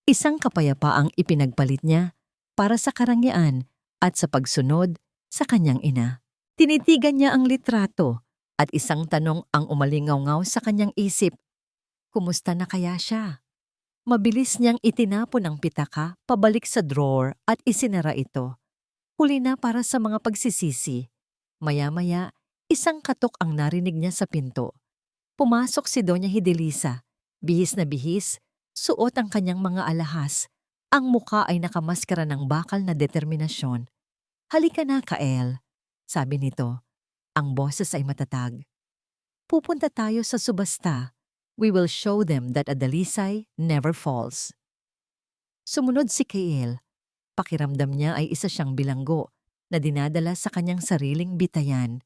Isang kapayapaang ipinagpalit niya para sa karangyaan at sa pagsunod sa kanyang ina. Tinitigan niya ang litrato at isang tanong ang umalingaw-ngaw sa kanyang isip. Kumusta na kaya siya? Mabilis niyang itinapon ang pitaka pabalik sa drawer at isinara ito. Huli na para sa mga pagsisisi. Maya-maya, isang katok ang narinig niya sa pinto. Pumasok si Doña Hidelisa. Bihis na bihis, suot ang kanyang mga alahas. Ang muka ay nakamaskara ng bakal na determinasyon. Halika na, Kael, sabi nito. Ang boses ay matatag. Pupunta tayo sa subasta. We will show them that a dalisay never falls. Sumunod si Kael. Pakiramdam niya ay isa siyang bilanggo na dinadala sa kanyang sariling bitayan.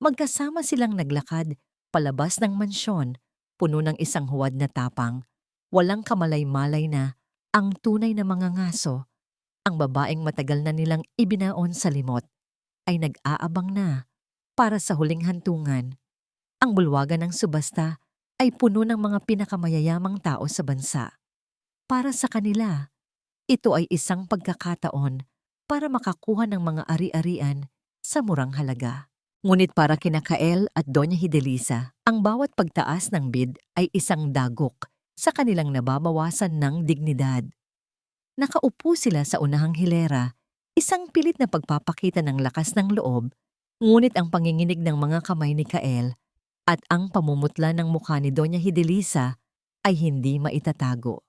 Magkasama silang naglakad palabas ng mansyon, puno ng isang huwad na tapang. Walang kamalay-malay na ang tunay na mga ngaso. Ang babaeng matagal na nilang ibinaon sa limot ay nag-aabang na para sa huling hantungan. Ang bulwagan ng subasta ay puno ng mga pinakamayayamang tao sa bansa. Para sa kanila, ito ay isang pagkakataon para makakuha ng mga ari-arian sa murang halaga. Ngunit para kina Kael at Doña Hidelisa, ang bawat pagtaas ng bid ay isang dagok sa kanilang nababawasan ng dignidad. Nakaupo sila sa unahang hilera, isang pilit na pagpapakita ng lakas ng loob, ngunit ang panginginig ng mga kamay ni Kael at ang pamumutla ng mukha ni Doña Hidelisa ay hindi maitatago.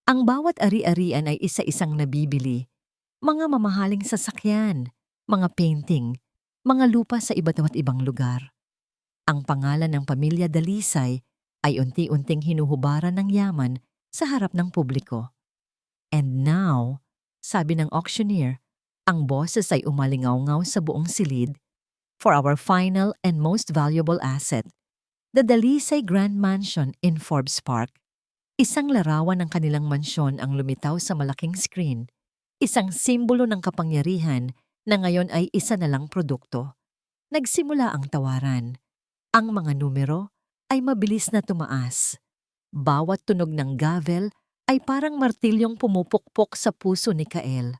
Ang bawat ari-arian ay isa-isang nabibili, mga mamahaling sasakyan, mga painting, mga lupa sa iba't ibang lugar. Ang pangalan ng pamilya Dalisay ay unti-unting hinuhubaran ng yaman sa harap ng publiko. And now, sabi ng auctioneer, ang boses ay umalingaw-ngaw sa buong silid, for our final and most valuable asset, the Dalisay Grand Mansion in Forbes Park. Isang larawan ng kanilang mansyon ang lumitaw sa malaking screen, isang simbolo ng kapangyarihan na ngayon ay isa na lang produkto. Nagsimula ang tawaran. Ang mga numero ay mabilis na tumaas. Bawat tunog ng gavel ay parang martilyong pumupukpok sa puso ni Kael.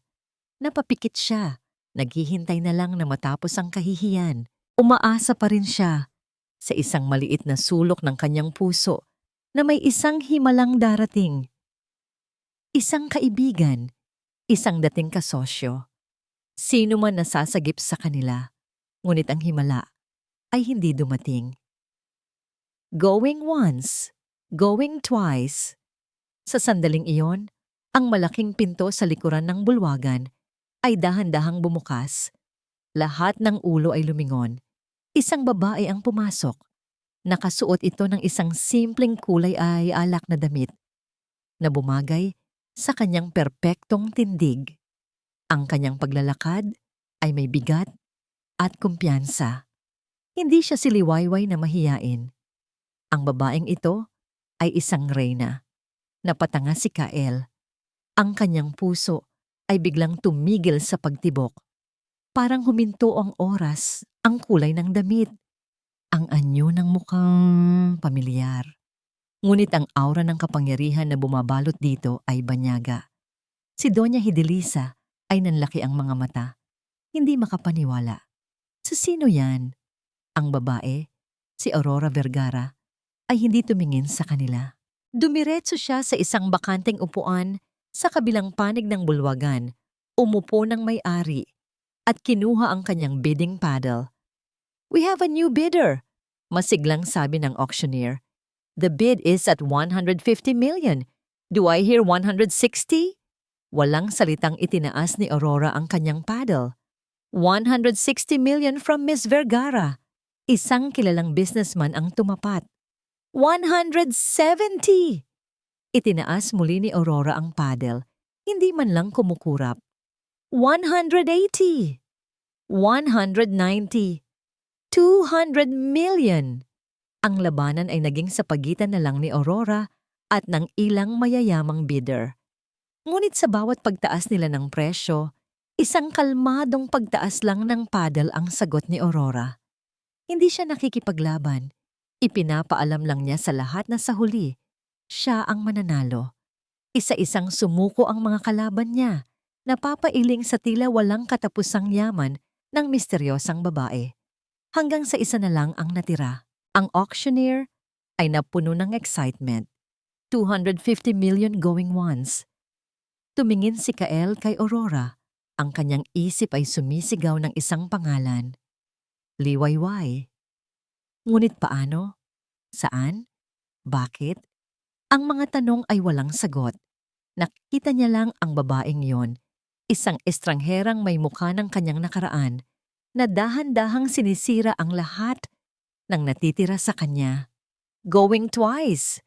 Napapikit siya, naghihintay na lang na matapos ang kahihiyan. Umaasa pa rin siya sa isang maliit na sulok ng kanyang puso na may isang himalang darating. Isang kaibigan, isang dating kasosyo. Sino man nasasagip sa kanila, ngunit ang himala ay hindi dumating. Going once, going twice. Sa sandaling iyon, ang malaking pinto sa likuran ng bulwagan ay dahan-dahang bumukas. Lahat ng ulo ay lumingon. Isang babae ang pumasok. Nakasuot ito ng isang simpleng kulay ay alak na damit na bumagay sa kanyang perpektong tindig. Ang kanyang paglalakad ay may bigat at kumpiyansa. Hindi siya siliwayway na mahiyain. Ang babaeng ito ay isang reyna. Napatanga si Kael. Ang kanyang puso ay biglang tumigil sa pagtibok. Parang huminto ang oras, ang kulay ng damit. Ang anyo ng mukhang pamilyar. Ngunit ang aura ng kapangyarihan na bumabalot dito ay banyaga. Si Doña Hidelisa ay nanlaki ang mga mata. Hindi makapaniwala. Sa sino yan? Ang babae, si Aurora Vergara, ay hindi tumingin sa kanila. Dumiretso siya sa isang bakanteng upuan sa kabilang panig ng bulwagan, umupo ng may-ari, at kinuha ang kanyang bidding paddle. "We have a new bidder," masiglang sabi ng auctioneer. "The bid is at 150 million. Do I hear 160? Walang salitang itinaas ni Aurora ang kanyang paddle. 160 million from Miss Vergara. Isang kilalang businessman ang tumapat. 170! Itinaas muli ni Aurora ang paddle, hindi man lang kumukurap. 180! 190! 200 million! Ang labanan ay naging sa pagitan na lang ni Aurora at ng ilang mayayamang bidder. Ngunit sa bawat pagtaas nila ng presyo, isang kalmadong pagtaas lang ng paddle ang sagot ni Aurora. Hindi siya nakikipaglaban. Ipinapaalam lang niya sa lahat na sa huli, siya ang mananalo. Isa-isang sumuko ang mga kalaban niya, napapailing sa tila walang katapusang yaman ng misteryosang babae. Hanggang sa isa na lang ang natira. Ang auctioneer ay napuno ng excitement. 250 million going once. Tumingin si Kael kay Aurora. Ang kanyang isip ay sumisigaw ng isang pangalan. Liwayway. Ngunit paano? Saan? Bakit? Ang mga tanong ay walang sagot. Nakita niya lang ang babaeng yon, isang estrangherang may mukha ng kanyang nakaraan, na dahan-dahang sinisira ang lahat ng natitira sa kanya. Going twice.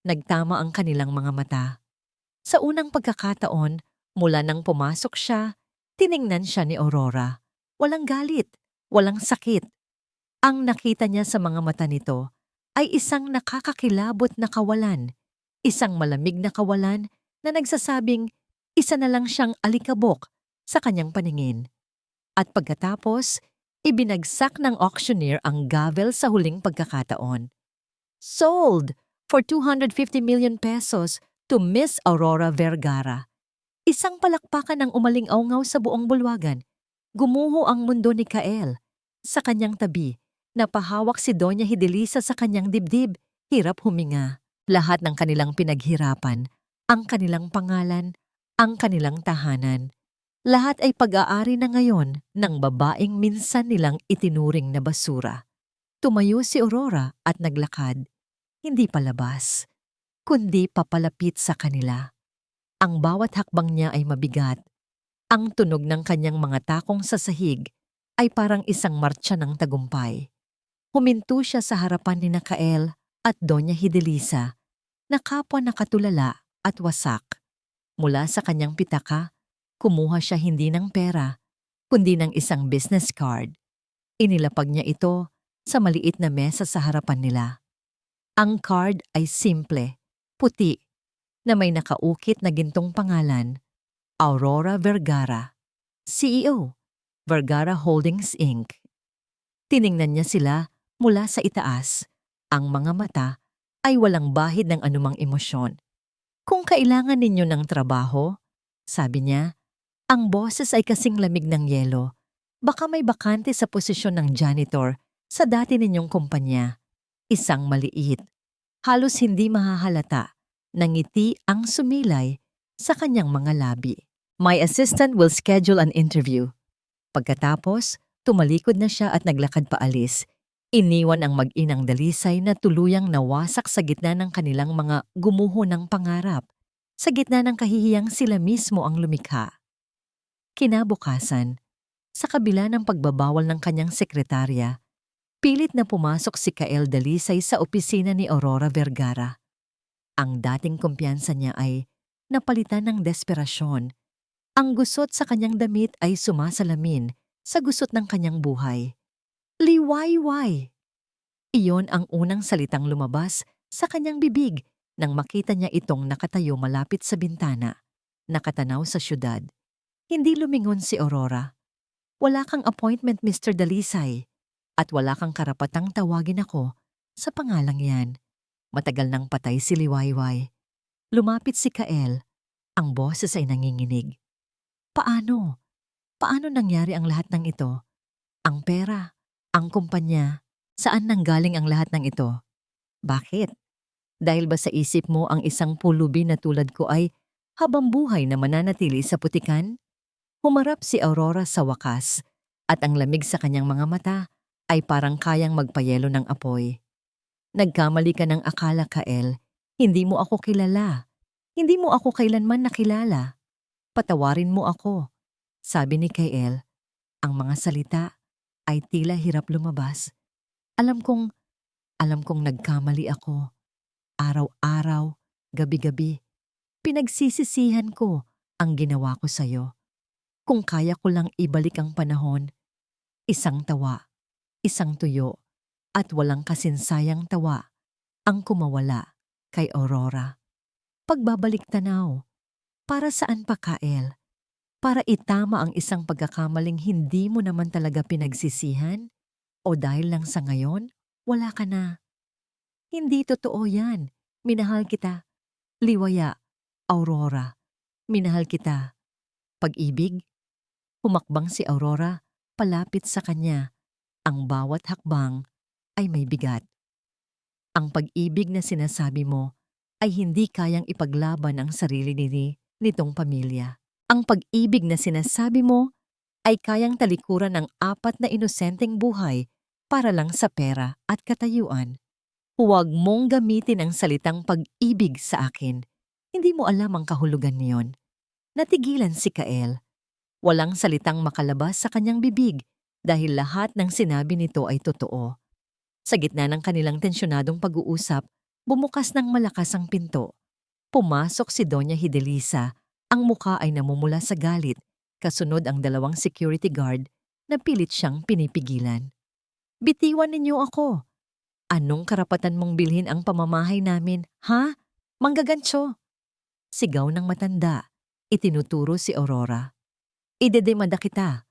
Nagtama ang kanilang mga mata. Sa unang pagkakataon, mula nang pumasok siya, tiningnan siya ni Aurora. Walang galit, walang sakit. Ang nakita niya sa mga mata nito ay isang nakakakilabot na kawalan, isang malamig na kawalan na nagsasabing isa na lang siyang alikabok sa kanyang paningin. At pagkatapos, ibinagsak ng auctioneer ang gavel sa huling pagkakataon. Sold for 250 million pesos to Miss Aurora Vergara. Isang palakpakan ang umaling-awngaw sa buong bulwagan. Gumuho ang mundo ni Kael. Sa kanyang tabi, napahawak si Doña Hidelisa sa kanyang dibdib. Hirap huminga. Lahat ng kanilang pinaghirapan, ang kanilang pangalan, ang kanilang tahanan. Lahat ay pag-aari na ngayon ng babaeng minsan nilang itinuring na basura. Tumayo si Aurora at naglakad. Hindi palabas, kundi papalapit sa kanila. Ang bawat hakbang niya ay mabigat. Ang tunog ng kanyang mga takong sa sahig ay parang isang martsa ng tagumpay. Huminto siya sa harapan ni Kael at Doña Hidelisa na kapwa nakatulala at wasak. Mula sa kanyang pitaka, kumuha siya hindi ng pera, kundi ng isang business card. Inilapag niya ito sa maliit na mesa sa harapan nila. Ang card ay simple, puti, na may nakaukit na gintong pangalan, Aurora Vergara, CEO, Vergara Holdings Inc. Tiningnan niya sila mula sa itaas. Ang mga mata ay walang bahid ng anumang emosyon. Kung kailangan ninyo ng trabaho, sabi niya, ang boses ay kasing lamig ng yelo. Baka may bakante sa posisyon ng janitor sa dati ninyong kumpanya. Isang maliit, halos hindi mahahalata, nangiti ang sumilay sa kanyang mga labi. My assistant will schedule an interview. Pagkatapos, tumalikod na siya at naglakad paalis. Iniwan ang mag-inang Dalisay na tuluyang nawasak sa gitna ng kanilang mga gumuho ng pangarap, sa gitna ng kahihiyang sila mismo ang lumikha. Kinabukasan, sa kabila ng pagbabawal ng kanyang sekretarya, pilit na pumasok si Kael Dalisay sa opisina ni Aurora Vergara. Ang dating kumpiyansa niya ay napalitan ng desperasyon. Ang gusot sa kanyang damit ay sumasalamin sa gusot ng kanyang buhay. Liwayway! Iyon ang unang salitang lumabas sa kanyang bibig nang makita niya itong nakatayo malapit sa bintana, nakatanaw sa syudad. Hindi lumingon si Aurora. Wala kang appointment, Mr. Dalisay, at wala kang karapatang tawagin ako sa pangalang yan. Matagal nang patay si Liwayway. Lumapit si Kael. Ang boses ay nanginginig. Paano? Paano nangyari ang lahat ng ito? Ang pera, ang kumpanya, saan nanggaling ang lahat ng ito? Bakit? Dahil ba sa isip mo ang isang pulubi na tulad ko ay habang buhay na mananatili sa putikan? Humarap si Aurora sa wakas at ang lamig sa kanyang mga mata ay parang kayang magpayelo ng apoy. Nagkamali ka ng akala, Kael. Hindi mo ako kilala. Hindi mo ako kailanman nakilala. Patawarin mo ako, sabi ni Kael. Ang mga salita ay tila hirap lumabas. Alam kong nagkamali ako. Araw-araw, gabi-gabi, pinagsisisihan ko ang ginawa ko sa'yo. Kung kaya ko lang ibalik ang panahon, isang tawa, isang tuyo, at walang kasinsayang tawa ang kumawala kay Aurora. Pagbabalik tanaw, para saan pa, Kael? Para itama ang isang pagkakamaling hindi mo naman talaga pinagsisihan? O dahil lang sa ngayon, wala ka na? Hindi totoo yan. Minahal kita. Liwaya, Aurora. Minahal kita. Pag-ibig? Humakbang si Aurora palapit sa kanya. Ang bawat hakbang ay may bigat. Ang pag-ibig na sinasabi mo ay hindi kayang ipaglaban ang sarili nitong pamilya. Ang pag-ibig na sinasabi mo ay kayang talikuran ng 4 na inosenteng buhay para lang sa pera at katayuan. Huwag mong gamitin ang salitang pag-ibig sa akin. Hindi mo alam ang kahulugan niyon. Natigilan si Kael. Walang salitang makalabas sa kanyang bibig dahil lahat ng sinabi nito ay totoo. Sa gitna ng kanilang tensyonadong pag-uusap, bumukas ng malakas ang pinto. Pumasok si Doña Hidelisa. Ang muka ay namumula sa galit, kasunod ang 2 security guard na pilit siyang pinipigilan. Bitiwan ninyo ako. Anong karapatan mong bilhin ang pamamahay namin, ha? Manggagantso! Sigaw ng matanda. Itinuturo si Aurora. Idedemanda kita.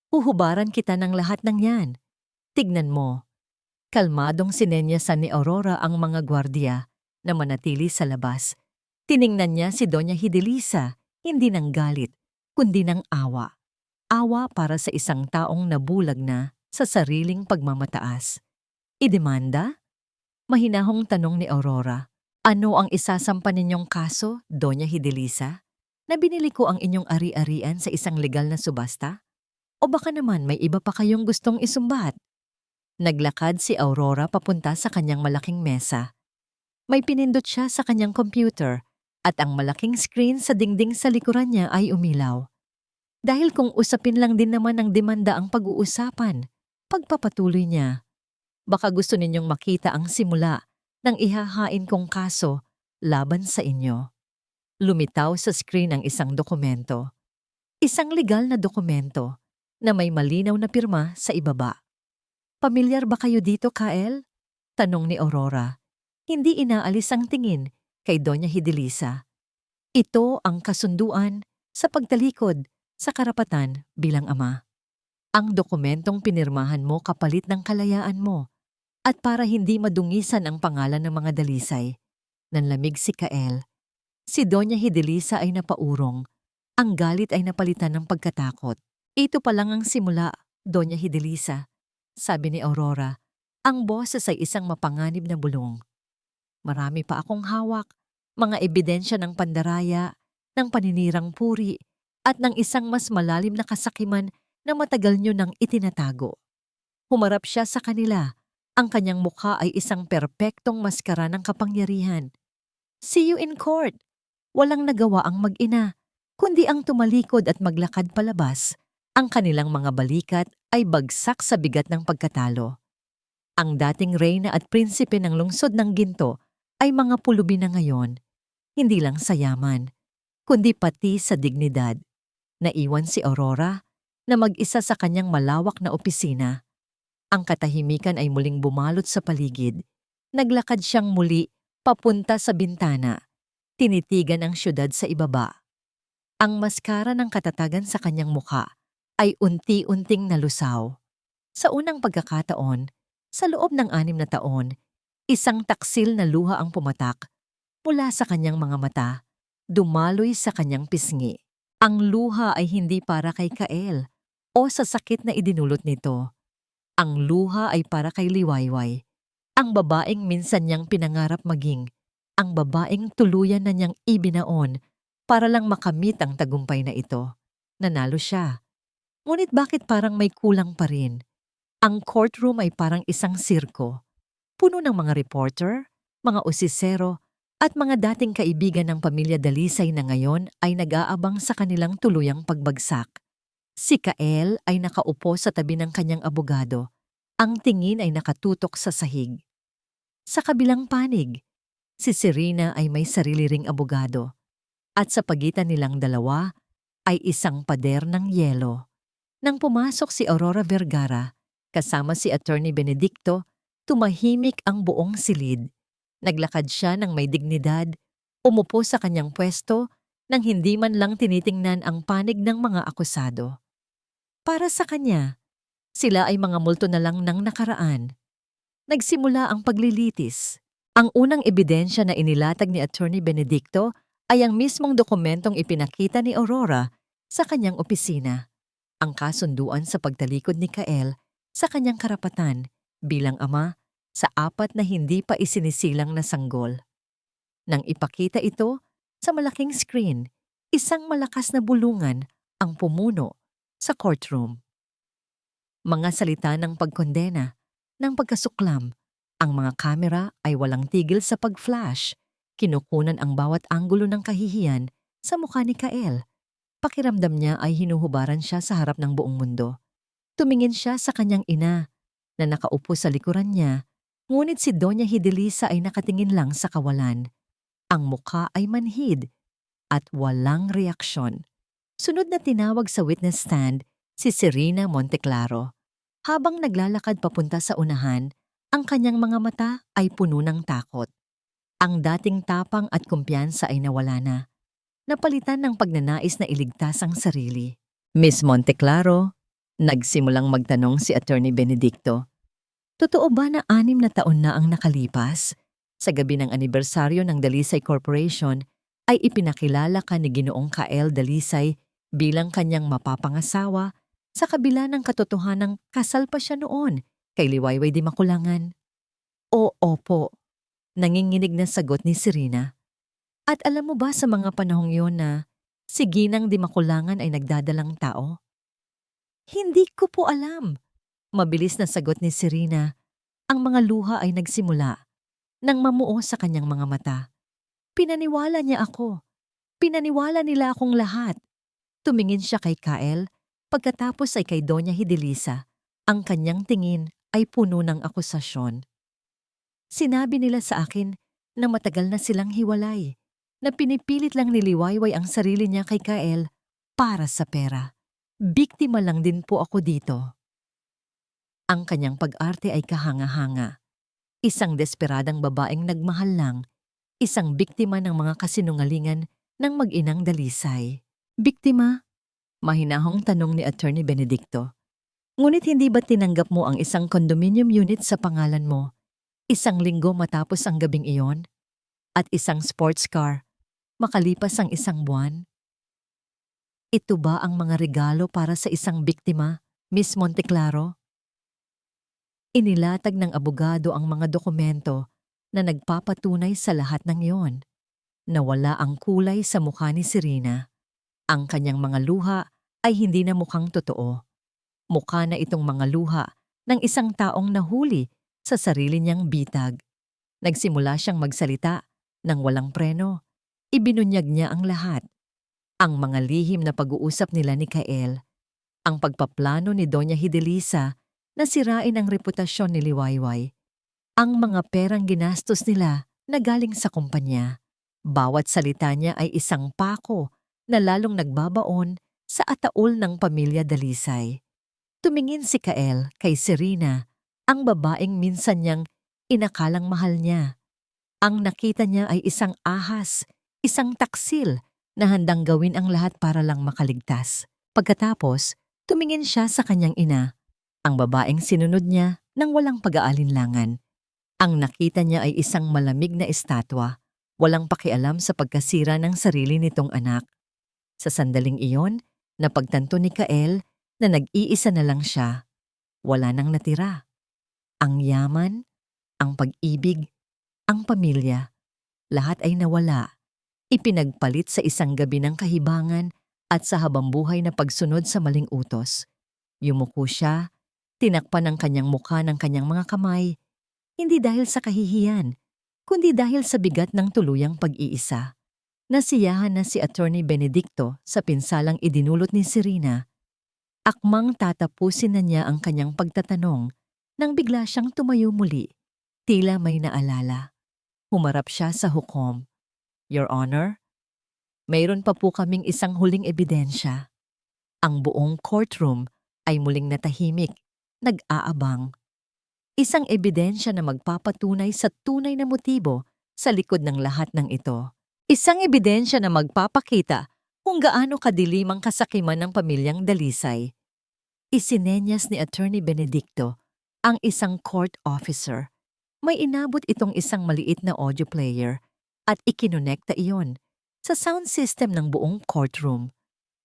Huhubaran kita ng lahat ng yan. Tignan mo. Kalmadong sinenyasan ni Aurora ang mga gwardiya na manatili sa labas. Tiningnan niya si Doña Hidelisa. hindi ng galit, kundi ng awa. Awa para sa isang taong nabulag na sa sariling pagmamataas. Idemanda? Mahinahong tanong ni Aurora. Ano ang isasampa ninyong kaso, Doña Hidelisa? Na binili ko ang inyong ari-arian sa isang legal na subasta? O baka naman may iba pa kayong gustong isumbat? Naglakad si Aurora papunta sa kanyang malaking mesa. May pinindot siya sa kanyang computer at ang malaking screen sa dingding sa likuran niya ay umilaw. Dahil kung usapin lang din naman ng demanda ang pag-uusapan, pagpapatuloy niya. Baka gusto ninyong makita ang simula ng ihahain kong kaso laban sa inyo. Lumitaw sa screen ang isang dokumento. Isang legal na dokumento na may malinaw na pirma sa ibaba. Pamilyar ba kayo dito, Kael? Tanong ni Aurora. Hindi inaalis ang tingin kay Doña Hidelisa. Ito ang kasunduan sa pagtalikod sa karapatan bilang ama. Ang dokumentong pinirmahan mo kapalit ng kalayaan mo at para hindi madungisan ang pangalan ng mga dalisay. Nanlamig si Kael. Si Doña Hidelisa ay napaurong. Ang galit ay napalitan ng pagkatakot. Ito pa lang ang simula, Doña Hidelisa, sabi ni Aurora. Ang boses ay isang mapanganib na bulong. Marami pa akong hawak, mga ebidensya ng pandaraya, ng paninirang puri, at ng isang mas malalim na kasakiman na matagal nyo nang itinatago. Humarap siya sa kanila. Ang kanyang mukha ay isang perpektong maskara ng kapangyarihan. See you in court. Walang nagawa ang mag-ina, kundi ang tumalikod at maglakad palabas. Ang kanilang mga balikat ay bagsak sa bigat ng pagkatalo. Ang dating reyna at prinsipe ng lungsod ng Ginto ay mga pulubi na ngayon, hindi lang sa yaman, kundi pati sa dignidad. Naiwan si Aurora na mag-isa sa kanyang malawak na opisina. Ang katahimikan ay muling bumalot sa paligid. Naglakad siyang muli papunta sa bintana. Tinitigan ang syudad sa ibaba. Ang maskara ng katatagan sa kanyang mukha ay unti-unting nalusaw. Sa unang pagkakataon, sa loob ng 6 na taon, isang taksil na luha ang pumatak mula sa kanyang mga mata, dumaloy sa kanyang pisngi. Ang luha ay hindi para kay Kael o sa sakit na idinulot nito. Ang luha ay para kay Liwayway, ang babaeng minsan niyang pinangarap maging, ang babaeng tuluyan na niyang ibinaon para lang makamit ang tagumpay na ito. Nanalo siya. Ngunit bakit parang may kulang pa rin? Ang courtroom ay parang isang sirko. Puno ng mga reporter, mga usisero, at mga dating kaibigan ng pamilya Dalisay na ngayon ay nag-aabang sa kanilang tuluyang pagbagsak. Si Kael ay nakaupo sa tabi ng kanyang abogado. Ang tingin ay nakatutok sa sahig. Sa kabilang panig, si Serena ay may sarili ring abogado. At sa pagitan nilang dalawa ay isang pader ng yelo. Nang pumasok si Aurora Vergara, kasama si Attorney Benedicto, tumahimik ang buong silid. Naglakad siya ng may dignidad, umupo sa kanyang pwesto nang hindi man lang tinitingnan ang panig ng mga akusado. Para sa kanya, sila ay mga multo na lang ng nakaraan. Nagsimula ang paglilitis. Ang unang ebidensya na inilatag ni Attorney Benedicto ay ang mismong dokumentong ipinakita ni Aurora sa kanyang opisina. Ang kasunduan sa pagtalikod ni Kael sa kanyang karapatan bilang ama sa 4 na hindi pa isinisilang na sanggol. Nang ipakita ito sa malaking screen, isang malakas na bulungan ang pumuno sa courtroom. Mga salita ng pagkondena, ng pagkasuklam, ang mga kamera ay walang tigil sa pag-flash. Kinukunan ang bawat anggulo ng kahihiyan sa mukha ni Kael. Pakiramdam niya ay hinuhubaran siya sa harap ng buong mundo. Tumingin siya sa kanyang ina na nakaupo sa likuran niya, ngunit si Doña Hidelisa ay nakatingin lang sa kawalan. Ang mukha ay manhid at walang reaksyon. Sunod na tinawag sa witness stand si Serena Monteclaro. Habang naglalakad papunta sa unahan, ang kanyang mga mata ay puno ng takot. Ang dating tapang at kumpiyansa ay nawala na. Napalitan ng pagnanais na iligtas ang sarili. Miss Monteclaro, nagsimulang magtanong si Attorney Benedicto. Totoo ba na 6 na taon na ang nakalipas? Sa gabi ng anibersaryo ng Dalisay Corporation ay ipinakilala ka ni Ginoong Kael Dalisay bilang kanyang mapapangasawa sa kabila ng katotohanang kasal pa siya noon kay Liwayway Di Makulangan. O opo, nanginginig na sagot ni Serena. At alam mo ba sa mga panahong yon na si Ginang Di Makulangan ay nagdadalang tao? Hindi ko po alam. Mabilis na sagot ni Serena. Ang mga luha ay nagsimula nang mamuo sa kanyang mga mata. Pinaniwala niya ako. Pinaniwala nila akong lahat. Tumingin siya kay Kael, pagkatapos ay kay Doña Hidelisa. Ang kanyang tingin ay puno ng akusasyon. Sinabi nila sa akin na matagal na silang hiwalay, na pinipilit lang ni Liwayway ang sarili niya kay Kael para sa pera. Biktima lang din po ako dito. Ang kanyang pag-arte ay kahanga-hanga. Isang desperadang babaeng nagmahal lang, isang biktima ng mga kasinungalingan ng mag-inang Dalisay. Biktima? Mahinahong tanong ni Attorney Benedicto. Ngunit hindi ba tinanggap mo ang isang condominium unit sa pangalan mo, isang linggo matapos ang gabing iyon, at isang sports car, makalipas ang isang buwan? Ito ba ang mga regalo para sa isang biktima, Miss Monteclaro? Inilatag ng abogado ang mga dokumento na nagpapatunay sa lahat ng iyon. Nawala ang kulay sa mukha ni Serena. Ang kanyang mga luha ay hindi na mukhang totoo. Mukha na itong mga luha ng isang taong nahuli sa sarili niyang bitag. Nagsimula siyang magsalita nang walang preno. Ibinunyag niya ang lahat. Ang mga lihim na pag-uusap nila ni Kael, ang pagpaplano ni Doña Hidelisa na sirain ang reputasyon ni Liwayway, ang mga perang ginastos nila na galing sa kumpanya. Bawat salita niya ay isang pako na lalong nagbabaon sa ataol ng pamilya Dalisay. Tumingin si Kael kay Serena, ang babaeng minsan niyang inakalang mahal niya. Ang nakita niya ay isang ahas, isang taksil na handang gawin ang lahat para lang makaligtas. Pagkatapos, tumingin siya sa kanyang ina, ang babaeng sinunod niya nang walang pag-aalinlangan. Ang nakita niya ay isang malamig na estatwa, walang pakialam sa pagkasira ng sarili nitong anak. Sa sandaling iyon, napagtanto ni Kael na nag-iisa na lang siya. Wala nang natira. Ang yaman, ang pag-ibig, ang pamilya, lahat ay nawala. Ipinagpalit sa isang gabi ng kahibangan at sa habambuhay na pagsunod sa maling utos. Yumuko siya, tinakpan ang kanyang mukha ng kanyang mga kamay, hindi dahil sa kahihiyan, kundi dahil sa bigat ng tuluyang pag-iisa. Nasiyahan na si Attorney Benedicto sa pinsalang idinulot ni Serena. Akmang tatapusin na niya ang kanyang pagtatanong nang bigla siyang tumayo muli, tila may naalala. Humarap siya sa hukom. Your Honor, mayroon pa po kaming isang huling ebidensya. Ang buong courtroom ay muling natahimik, nag-aabang. Isang ebidensya na magpapatunay sa tunay na motibo sa likod ng lahat ng ito. Isang ebidensya na magpapakita kung gaano kadilim ang kasakiman ng pamilyang Dalisay. Isinenyas ni Attorney Benedicto ang isang court officer. May inabot itong isang maliit na audio player at ikinonekta iyon sa sound system ng buong courtroom.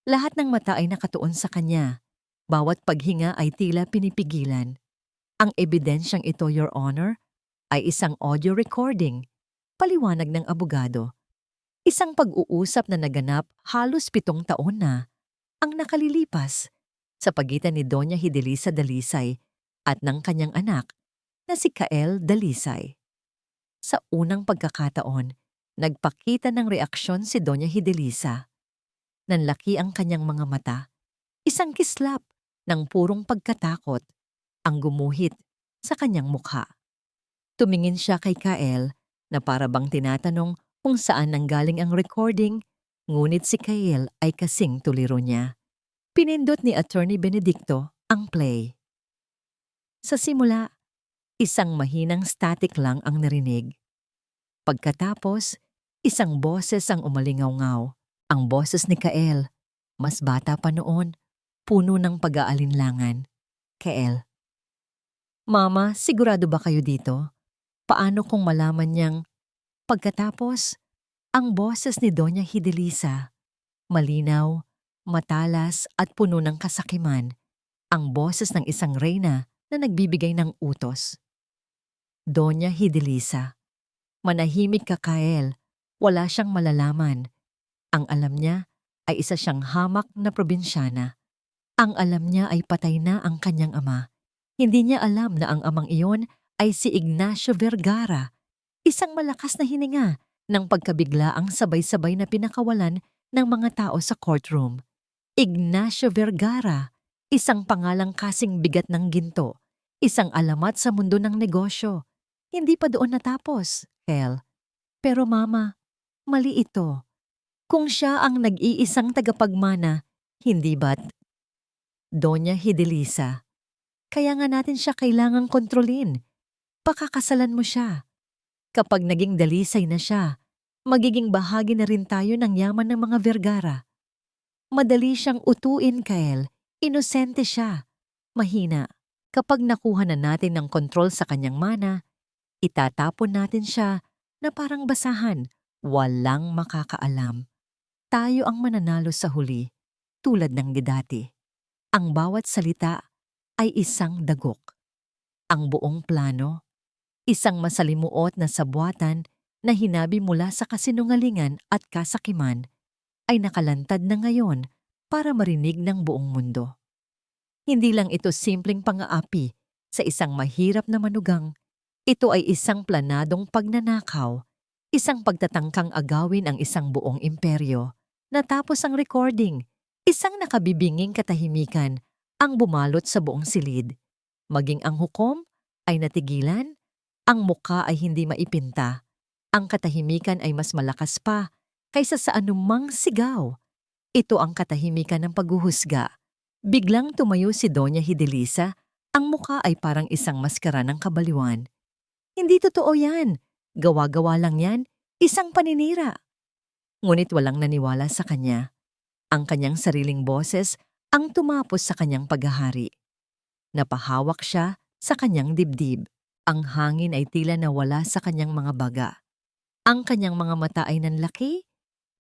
Lahat ng mata ay nakatuon sa kanya. Bawat paghinga ay tila pinipigilan. Ang ebidensyang ito, Your Honor, ay isang audio recording, paliwanag ng abogado. Isang pag-uusap na naganap halos 7 taon na ang nakalilipas sa pagitan ni Doña Hidelisa Dalisay at ng kanyang anak na si Kael Dalisay. Sa unang pagkakataon, nagpakita ng reaksyon si Doña Hidelisa. Nanlaki ang kanyang mga mata, isang kislap ng purong pagkatakot ang gumuhit sa kanyang mukha. Tumingin siya kay Kael na para bang tinatanong kung saan nanggaling ang recording, ngunit si Kael ay kasing tuliro niya. Pinindot ni Attorney Benedicto ang play. Sa simula, isang mahinang static lang ang narinig. Pagkatapos, isang boses ang umalingaw-ngaw. Ang boses ni Kael, mas bata pa noon, puno ng pag-aalinlangan. Kael: Mama, sigurado ba kayo dito? Paano kung malaman niyang... Pagkatapos, Ang boses ni Doña Fidelisa, malinaw, matalas at puno ng kasakiman, ang boses ng isang reyna na nagbibigay ng utos. Doña Fidelisa, manahimik ka, Kael, wala siyang malalaman. Ang alam niya ay isa siyang hamak na probinsyana. Ang alam niya ay patay na ang kanyang ama. Hindi niya alam na ang amang iyon ay si Ignacio Vergara, isang malakas na hininga ng pagkabiglaang sabay-sabay na pinakawalan ng mga tao sa courtroom. Ignacio Vergara, isang pangalang kasing bigat ng ginto, isang alamat sa mundo ng negosyo. Hindi pa doon natapos, Kel. Pero mama, mali ito. Kung siya ang nag-iisang tagapagmana, hindi ba't? Doña Fidelisa, kaya nga natin siya kailangang kontrolin. Pakakasalan mo siya. Kapag naging dalisay na siya, magiging bahagi na rin tayo ng yaman ng mga Vergara. Madali siyang utuin, Kael. Inosente siya. Mahina. Kapag nakuha na natin ng kontrol sa kanyang mana, itatapon natin siya na parang basahan. Walang makakaalam. Tayo ang mananalo sa huli, tulad ng dati. Ang bawat salita ay isang dagok. Ang buong plano, isang masalimuot na sabuatan na hinabi mula sa kasinungalingan at kasakiman, ay nakalantad na ngayon para marinig ng buong mundo. Hindi lang ito simpleng pang-aapi sa isang mahirap na manugang. Ito ay isang planadong pagnanakaw, isang pagtatangkang agawin ang isang buong imperyo. Natapos ang recording, isang nakabibinging katahimikan ang bumalot sa buong silid. Maging ang hukom ay natigilan, ang muka ay hindi maipinta. Ang katahimikan ay mas malakas pa kaysa sa anumang sigaw. Ito ang katahimikan ng paghuhusga. Biglang tumayo si Doña Fidelisa, ang muka ay parang isang maskara ng kabaliwan. Hindi totoo yan. Gawa-gawa lang yan, isang paninira. Ngunit walang naniwala sa kanya. Ang kanyang sariling boses ang tumapos sa kanyang paghahari. Napahawak siya sa kanyang dibdib. Ang hangin ay tila nawala sa kanyang mga baga. Ang kanyang mga mata ay nanlaki.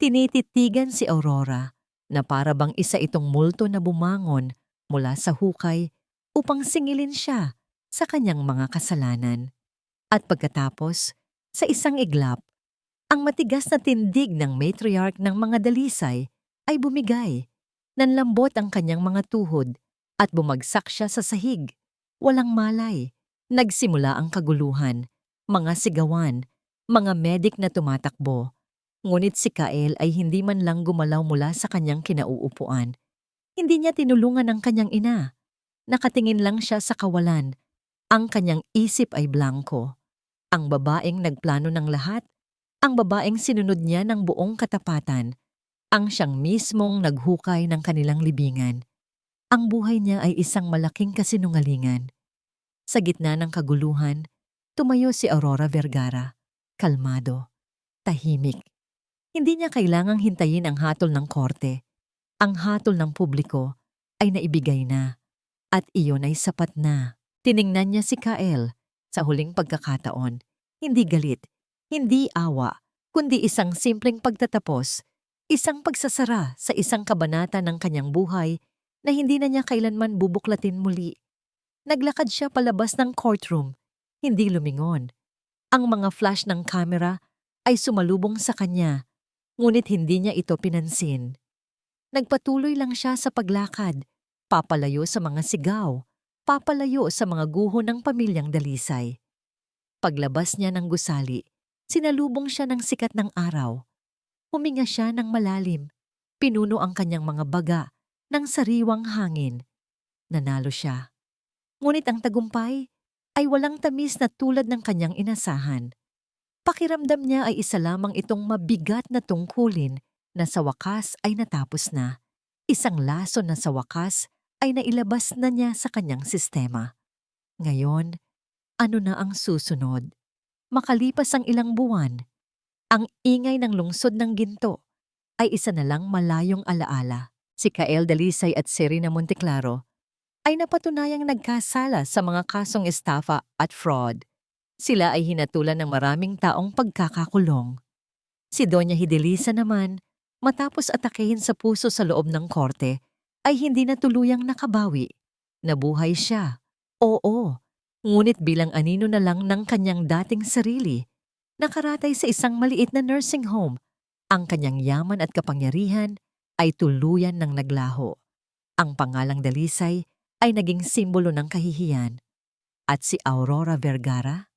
Tinititigan si Aurora na para bang isa itong multo na bumangon mula sa hukay upang singilin siya sa kanyang mga kasalanan. At pagkatapos, sa isang iglap, ang matigas na tindig ng matriarch ng mga dalisay ay bumigay. Nanlambot ang kanyang mga tuhod at bumagsak siya sa sahig. Walang malay. Nagsimula ang kaguluhan, mga sigawan, mga medik na tumatakbo. Ngunit si Kael ay hindi man lang gumalaw mula sa kanyang kinauupuan. Hindi niya tinulungan ang kanyang ina. Nakatingin lang siya sa kawalan. Ang kanyang isip ay blanko. Ang babaeng nagplano ng lahat, ang babaeng sinunod niya ng buong katapatan, ang siyang mismong naghukay ng kanilang libingan. Ang buhay niya ay isang malaking kasinungalingan. Sa gitna ng kaguluhan, tumayo si Aurora Vergara, kalmado, tahimik. Hindi niya kailangang hintayin ang hatol ng korte. Ang hatol ng publiko ay naibigay na, at iyon ay sapat na. Tiningnan niya si Kael sa huling pagkakataon. Hindi galit, hindi awa, kundi isang simpleng pagtatapos, isang pagsasara sa isang kabanata ng kanyang buhay na hindi na niya kailanman bubuklatin muli. Naglakad siya palabas ng courtroom, hindi lumingon. Ang mga flash ng kamera ay sumalubong sa kanya, ngunit hindi niya ito pinansin. Nagpatuloy lang siya sa paglakad, papalayo sa mga sigaw, papalayo sa mga guho ng pamilyang dalisay. Paglabas niya ng gusali, sinalubong siya ng sikat ng araw. Huminga siya ng malalim, pinuno ang kanyang mga baga ng sariwang hangin. Nanalo siya. Ngunit ang tagumpay ay walang tamis na tulad ng kanyang inasahan. Pakiramdam niya ay isa lamang itong mabigat na tungkulin na sa wakas ay natapos na. Isang laso na sa wakas ay nailabas na niya sa kanyang sistema. Ngayon, ano na ang susunod? Makalipas ang ilang buwan, ang ingay ng lungsod ng ginto ay isa na lang malayong alaala. Si Kael Dalisay at Serena Monteclaro ay napatunayang nagkasala sa mga kasong estafa at fraud. Sila ay hinatulan ng maraming taong pagkakakulong. Si Doña Hidelisa naman, matapos atakehin sa puso sa loob ng korte, ay hindi na tuluyang nakabawi. Nabuhay siya. Oo, ngunit bilang anino na lang ng kanyang dating sarili. Nakaratay sa isang maliit na nursing home. Ang kanyang yaman at kapangyarihan ay tuluyan ng naglaho. Ang pangalang Dalisay ay naging simbolo ng kahihiyan. At si Aurora Vergara,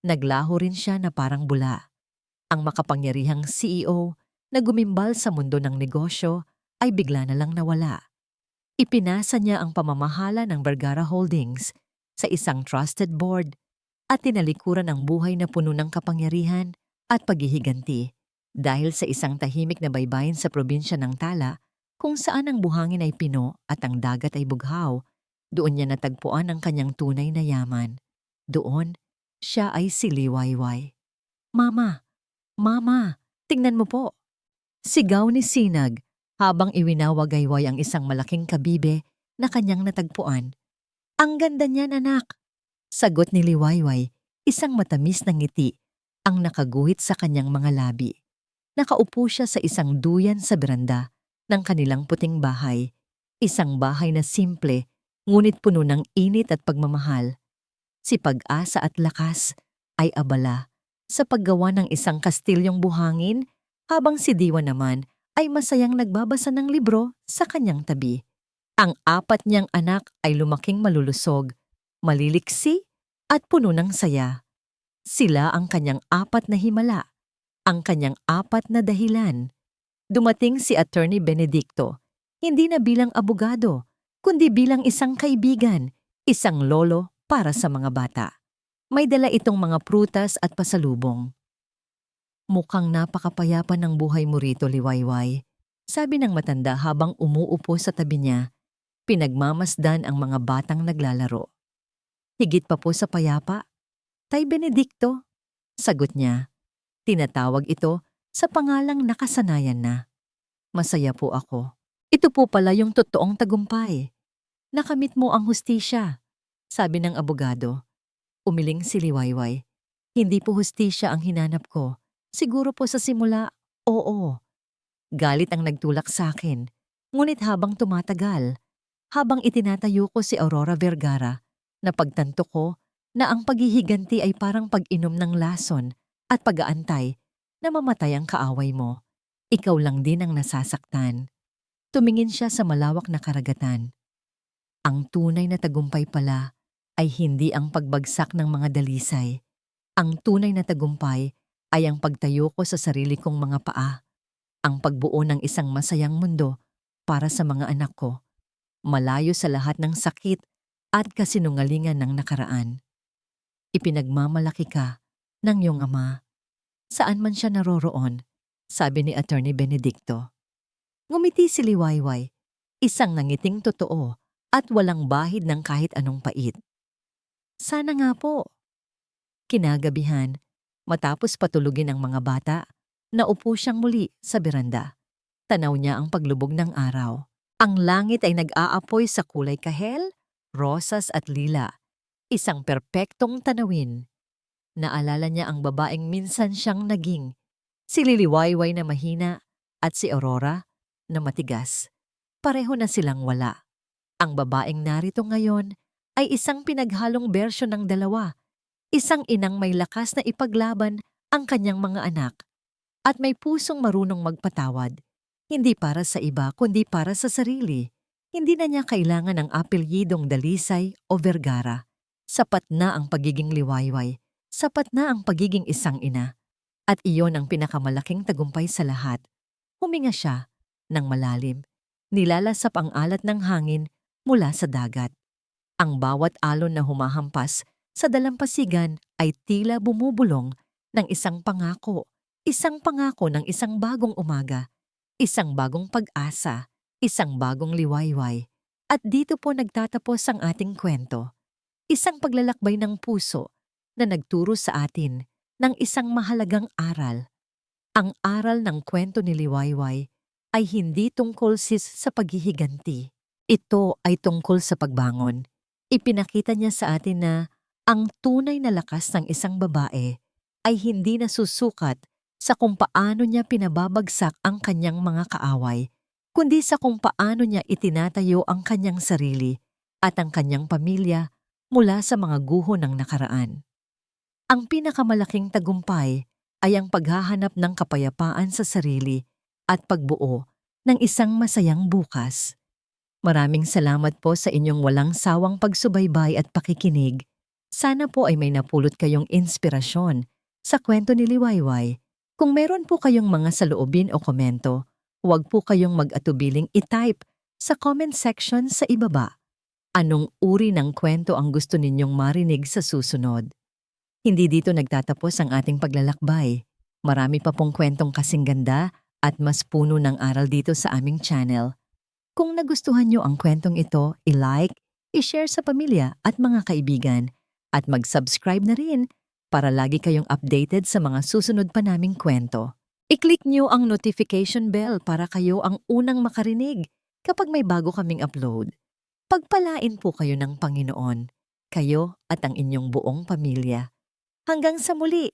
naglaho rin siya na parang bula. Ang makapangyarihang CEO na gumimbal sa mundo ng negosyo ay bigla na lang nawala. Ipinasa niya ang pamamahala ng Vergara Holdings sa isang trusted board at tinalikuran ang buhay na puno ng kapangyarihan at paghihiganti dahil sa isang tahimik na baybayin sa probinsya ng Tala kung saan ang buhangin ay pino at ang dagat ay bughaw. Doon niya natagpuan ang kanyang tunay na yaman. Doon, siya ay si Liwayway. Mama! Mama! Tingnan mo po! Sigaw ni Sinag habang iwinawagayway ang isang malaking kabibe na kanyang natagpuan. Ang ganda niyan, anak! Sagot ni Liwayway, isang matamis na ngiti ang nakaguhit sa kanyang mga labi. Nakaupo siya sa isang duyan sa beranda ng kanilang puting bahay. Isang bahay na simple, ngunit puno ng init at pagmamahal. Si Pag-asa at Lakas ay abala sa paggawa ng isang kastilyong buhangin habang si Diwa naman ay masayang nagbabasa ng libro sa kanyang tabi. Ang 4 niyang anak ay lumaking malulusog, maliliksi at puno ng saya. Sila ang kanyang 4 na himala, ang kanyang 4 na dahilan. Dumating si Attorney Benedicto, hindi na bilang abogado, kundi bilang isang kaibigan, isang lolo para sa mga bata. May dala itong mga prutas at pasalubong. Mukhang napakapayapa ng buhay mo rito, Liwayway, sabi ng matanda habang umuupo sa tabi niya. Pinagmamasdan ang mga batang naglalaro. Higit pa po sa payapa, Tay Benedicto, sagot niya. Tinatawag ito sa pangalang nakasanayan na. Masaya po ako. Ito po pala yung totoong tagumpay. Nakamit mo ang hustisya, sabi ng abogado. Umiling si Liwayway. Hindi po hustisya ang hinanap ko. Siguro po sa simula, oo. Galit ang nagtulak sa akin. Ngunit habang tumatagal, habang itinatayo ko si Aurora Vergara, napagtanto ko na ang paghihiganti ay parang pag-inom ng lason at pag-aantay na mamatay ang kaaway mo. Ikaw lang din ang nasasaktan. Tumingin siya sa malawak na karagatan. Ang tunay na tagumpay pala ay hindi ang pagbagsak ng mga dalisay. Ang tunay na tagumpay ay ang pagtayo ko sa sarili kong mga paa. Ang pagbuo ng isang masayang mundo para sa mga anak ko. Malayo sa lahat ng sakit at kasinungalingan ng nakaraan. Ipinagmamalaki ka ng iyong ama. Saan man siya naroroon, sabi ni Attorney Benedicto. Ngumiti si Liwayway, isang nangiting totoo at walang bahid ng kahit anong pait. Sana nga po. Kinagabihan, matapos patulugin ang mga bata, naupo siyang muli sa beranda. Tanaw niya ang paglubog ng araw. Ang langit ay nag-aapoy sa kulay kahel, rosas at lila. Isang perpektong tanawin. Naalala niya ang babaeng minsan siyang naging. Si Liliwayway na mahina at si Aurora na matigas. Pareho na silang wala. Ang babaeng narito ngayon ay isang pinaghalong bersyon ng dalawa. Isang inang may lakas na ipaglaban ang kanyang mga anak at may pusong marunong magpatawad. Hindi para sa iba kundi para sa sarili. Hindi na niya kailangan ng apelyidong Dalisay o Vergara. Sapat na ang pagiging Liwayway. Sapat na ang pagiging isang ina. At iyon ang pinakamalaking tagumpay sa lahat. Huminga siya ng malalim. Nilalasap ang alat ng hangin mula sa dagat. Ang bawat alon na humahampas sa dalampasigan ay tila bumubulong ng isang pangako ng isang bagong umaga, isang bagong pag-asa, isang bagong liwayway. At dito po nagtatapos ang ating kwento. Isang paglalakbay ng puso na nagturo sa atin ng isang mahalagang aral. Ang aral ng kwento ni Liwayway ay hindi tungkol sa paghihiganti. Ito ay tungkol sa pagbangon. Ipinakita niya sa atin na ang tunay na lakas ng isang babae ay hindi nasusukat sa kung paano niya pinababagsak ang kanyang mga kaaway, kundi sa kung paano niya itinatayo ang kanyang sarili at ang kanyang pamilya mula sa mga guho ng nakaraan. Ang pinakamalaking tagumpay ay ang paghahanap ng kapayapaan sa sarili at pagbuo ng isang masayang bukas. Maraming salamat po sa inyong walang sawang pagsubaybay at pakikinig. Sana po ay may napulot kayong inspirasyon sa kwento ni Liwayway. Kung meron po kayong mga saloobin o komento, huwag po kayong mag-atubiling i-type sa comment section sa ibaba. Anong uri ng kwento ang gusto ninyong marinig sa susunod? Hindi dito nagtatapos ang ating paglalakbay. Marami pa pong kwentong kasing ganda at mas puno ng aral dito sa aming channel. Kung nagustuhan nyo ang kwentong ito, i-like, i-share sa pamilya at mga kaibigan, at mag-subscribe na rin para lagi kayong updated sa mga susunod pa naming kwento. I-click nyo ang notification bell para kayo ang unang makarinig kapag may bago kaming upload. Pagpalain po kayo ng Panginoon, kayo at ang inyong buong pamilya. Hanggang sa muli!